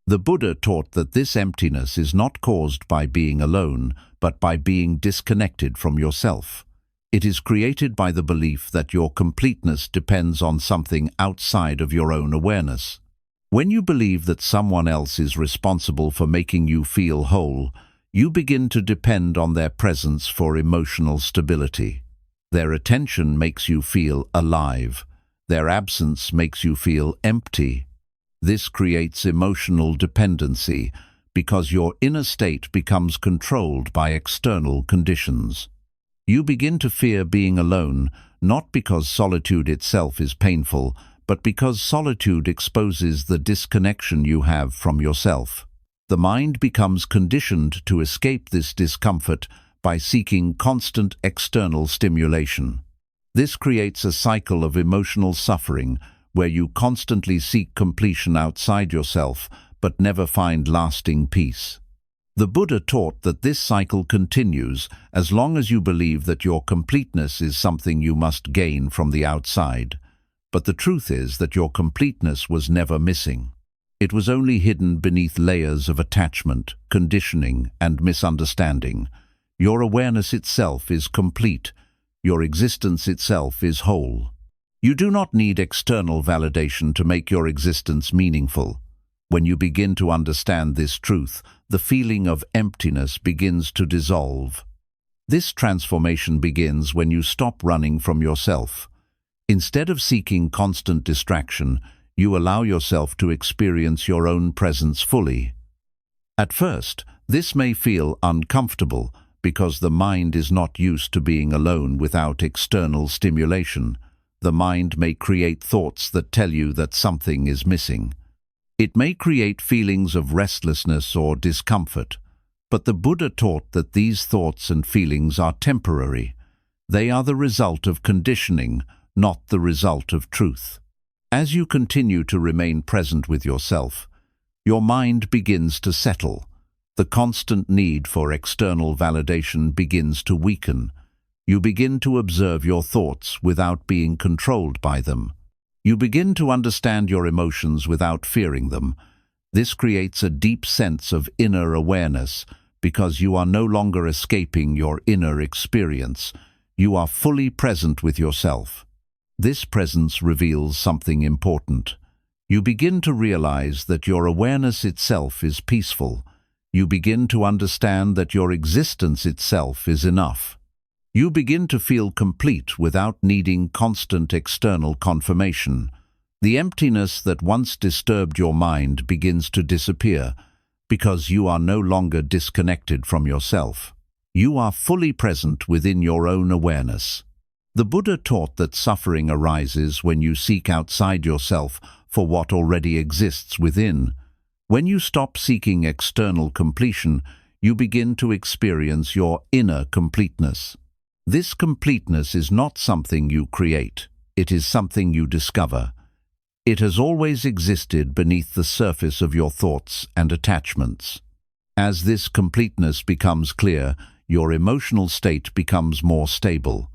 The Buddha taught that this emptiness is not caused by being alone, but by being disconnected from yourself. It is created by the belief that your completeness depends on something outside of your own awareness. When you believe that someone else is responsible for making you feel whole, you begin to depend on their presence for emotional stability. Their attention makes you feel alive. Their absence makes you feel empty. This creates emotional dependency because your inner state becomes controlled by external conditions. You begin to fear being alone, not because solitude itself is painful, but because solitude exposes the disconnection you have from yourself. The mind becomes conditioned to escape this discomfort by seeking constant external stimulation. This creates a cycle of emotional suffering where you constantly seek completion outside yourself but never find lasting peace. The Buddha taught that this cycle continues as long as you believe that your completeness is something you must gain from the outside. But the truth is that your completeness was never missing. It was only hidden beneath layers of attachment, conditioning, and misunderstanding. Your awareness itself is complete. Your existence itself is whole. You do not need external validation to make your existence meaningful. When you begin to understand this truth, the feeling of emptiness begins to dissolve. This transformation begins when you stop running from yourself. Instead of seeking constant distraction, you allow yourself to experience your own presence fully. At first, this may feel uncomfortable because the mind is not used to being alone without external stimulation. The mind may create thoughts that tell you that something is missing. It may create feelings of restlessness or discomfort, but the Buddha taught that these thoughts and feelings are temporary. They are the result of conditioning, not the result of truth. As you continue to remain present with yourself, your mind begins to settle. The constant need for external validation begins to weaken. You begin to observe your thoughts without being controlled by them. You begin to understand your emotions without fearing them. This creates a deep sense of inner awareness because you are no longer escaping your inner experience. You are fully present with yourself. This presence reveals something important. You begin to realize that your awareness itself is peaceful. You begin to understand that your existence itself is enough. You begin to feel complete without needing constant external confirmation. The emptiness that once disturbed your mind begins to disappear because you are no longer disconnected from yourself. You are fully present within your own awareness. The Buddha taught that suffering arises when you seek outside yourself for what already exists within. When you stop seeking external completion, you begin to experience your inner completeness. This completeness is not something you create. It is something you discover. It has always existed beneath the surface of your thoughts and attachments. As this completeness becomes clear, your emotional state becomes more stable.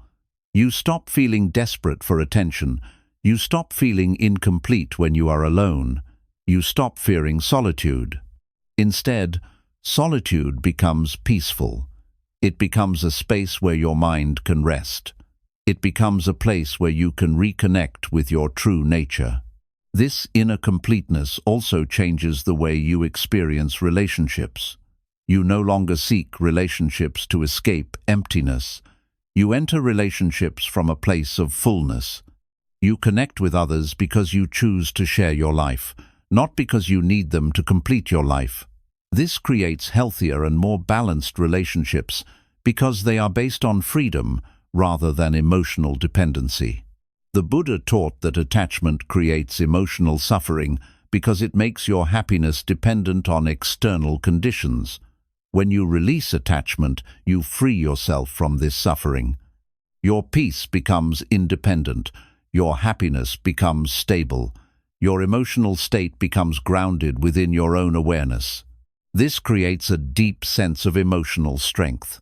You stop feeling desperate for attention. You stop feeling incomplete when you are alone. You stop fearing solitude. Instead, solitude becomes peaceful. It becomes a space where your mind can rest. It becomes a place where you can reconnect with your true nature. This inner completeness also changes the way you experience relationships. You no longer seek relationships to escape emptiness. You enter relationships from a place of fullness. You connect with others because you choose to share your life, not because you need them to complete your life. This creates healthier and more balanced relationships because they are based on freedom rather than emotional dependency. The Buddha taught that attachment creates emotional suffering because it makes your happiness dependent on external conditions. When you release attachment, you free yourself from this suffering. Your peace becomes independent. Your happiness becomes stable. Your emotional state becomes grounded within your own awareness. This creates a deep sense of emotional strength.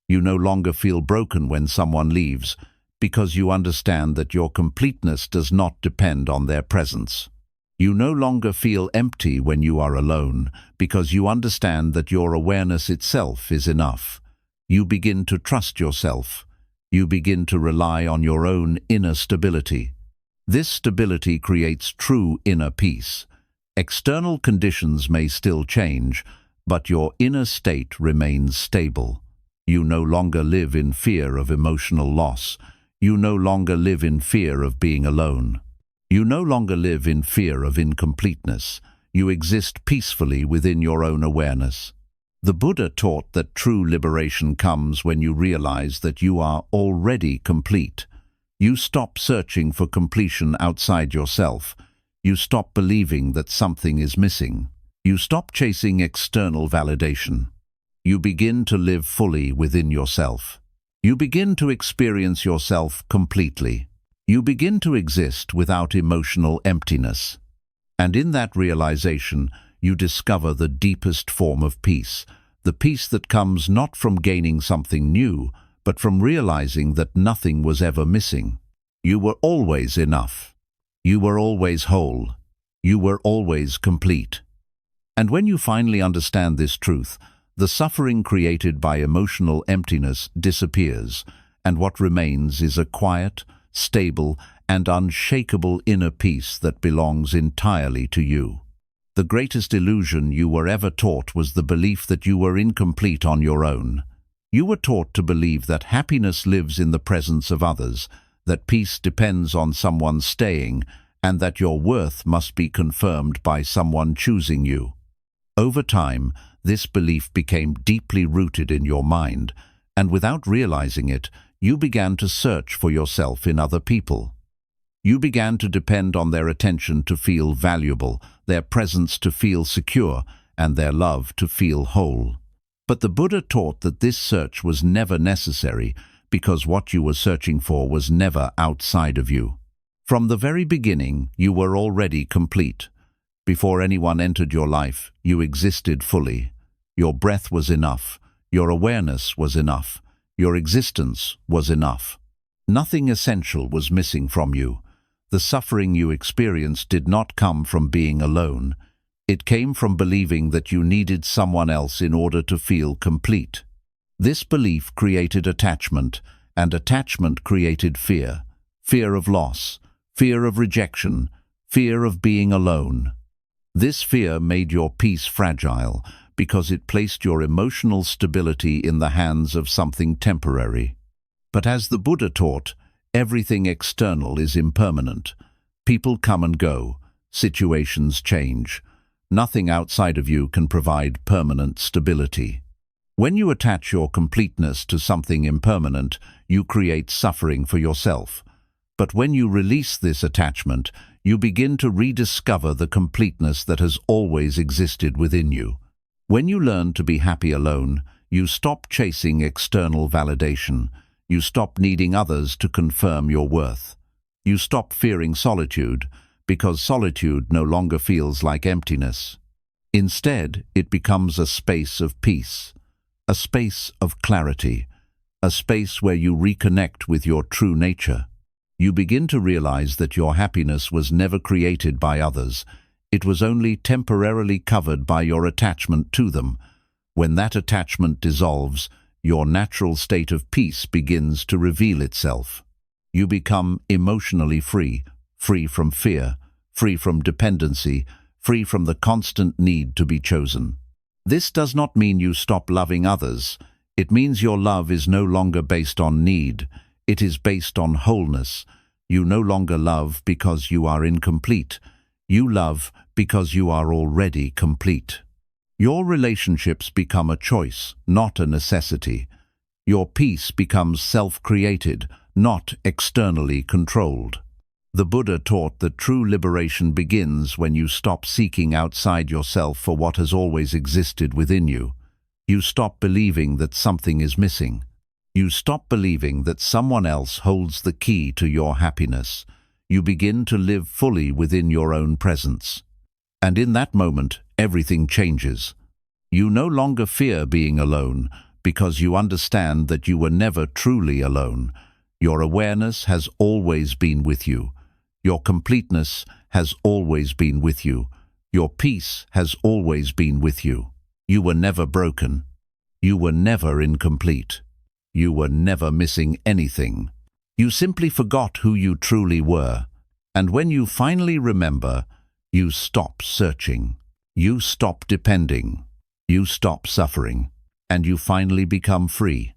You no longer feel broken when someone leaves, because you understand that your completeness does not depend on their presence. You no longer feel empty when you are alone, because you understand that your awareness itself is enough. You begin to trust yourself. You begin to rely on your own inner stability. This stability creates true inner peace. External conditions may still change, but your inner state remains stable. You no longer live in fear of emotional loss. You no longer live in fear of being alone. You no longer live in fear of incompleteness. You exist peacefully within your own awareness. The Buddha taught that true liberation comes when you realize that you are already complete. You stop searching for completion outside yourself. You stop believing that something is missing. You stop chasing external validation. You begin to live fully within yourself. You begin to experience yourself completely. You begin to exist without emotional emptiness. And in that realization, you discover the deepest form of peace, the peace that comes not from gaining something new, but from realizing that nothing was ever missing. You were always enough. You were always whole. You were always complete. And when you finally understand this truth, the suffering created by emotional emptiness disappears, and what remains is a quiet, stable, and unshakable inner peace that belongs entirely to you. The greatest illusion you were ever taught was the belief that you were incomplete on your own. You were taught to believe that happiness lives in the presence of others, that peace depends on someone staying, and that your worth must be confirmed by someone choosing you. Over time, this belief became deeply rooted in your mind, and without realizing it, you began to search for yourself in other people. You began to depend on their attention to feel valuable, their presence to feel secure, and their love to feel whole. But the Buddha taught that this search was never necessary, because what you were searching for was never outside of you. From the very beginning, you were already complete. Before anyone entered your life, you existed fully. Your breath was enough. Your awareness was enough. Your existence was enough. Nothing essential was missing from you. The suffering you experienced did not come from being alone. It came from believing that you needed someone else in order to feel complete. This belief created attachment, and attachment created fear. Fear of loss, fear of rejection, fear of being alone. This fear made your peace fragile, because it placed your emotional stability in the hands of something temporary. But as the Buddha taught, everything external is impermanent. People come and go. Situations change. Nothing outside of you can provide permanent stability. When you attach your completeness to something impermanent, you create suffering for yourself. But when you release this attachment, you begin to rediscover the completeness that has always existed within you. When you learn to be happy alone, you stop chasing external validation. You stop needing others to confirm your worth. You stop fearing solitude, because solitude no longer feels like emptiness. Instead, it becomes a space of peace, a space of clarity, a space where you reconnect with your true nature. You begin to realize that your happiness was never created by others. It was only temporarily covered by your attachment to them. When that attachment dissolves, your natural state of peace begins to reveal itself. You become emotionally free, free from fear, free from dependency, free from the constant need to be chosen. This does not mean you stop loving others. It means your love is no longer based on need. It is based on wholeness. You no longer love because you are incomplete. You love because you are already complete. Your relationships become a choice, not a necessity. Your peace becomes self-created, not externally controlled. The Buddha taught that true liberation begins when you stop seeking outside yourself for what has always existed within you. You stop believing that something is missing. You stop believing that someone else holds the key to your happiness. you begin to live fully within your own presence. And in that moment, everything changes. You no longer fear being alone, because you understand that you were never truly alone. Your awareness has always been with you. Your completeness has always been with you. Your peace has always been with you. You were never broken. You were never incomplete. You were never missing anything. You simply forgot who you truly were. And when you finally remember, you stop searching. You stop depending. You stop suffering. And you finally become free.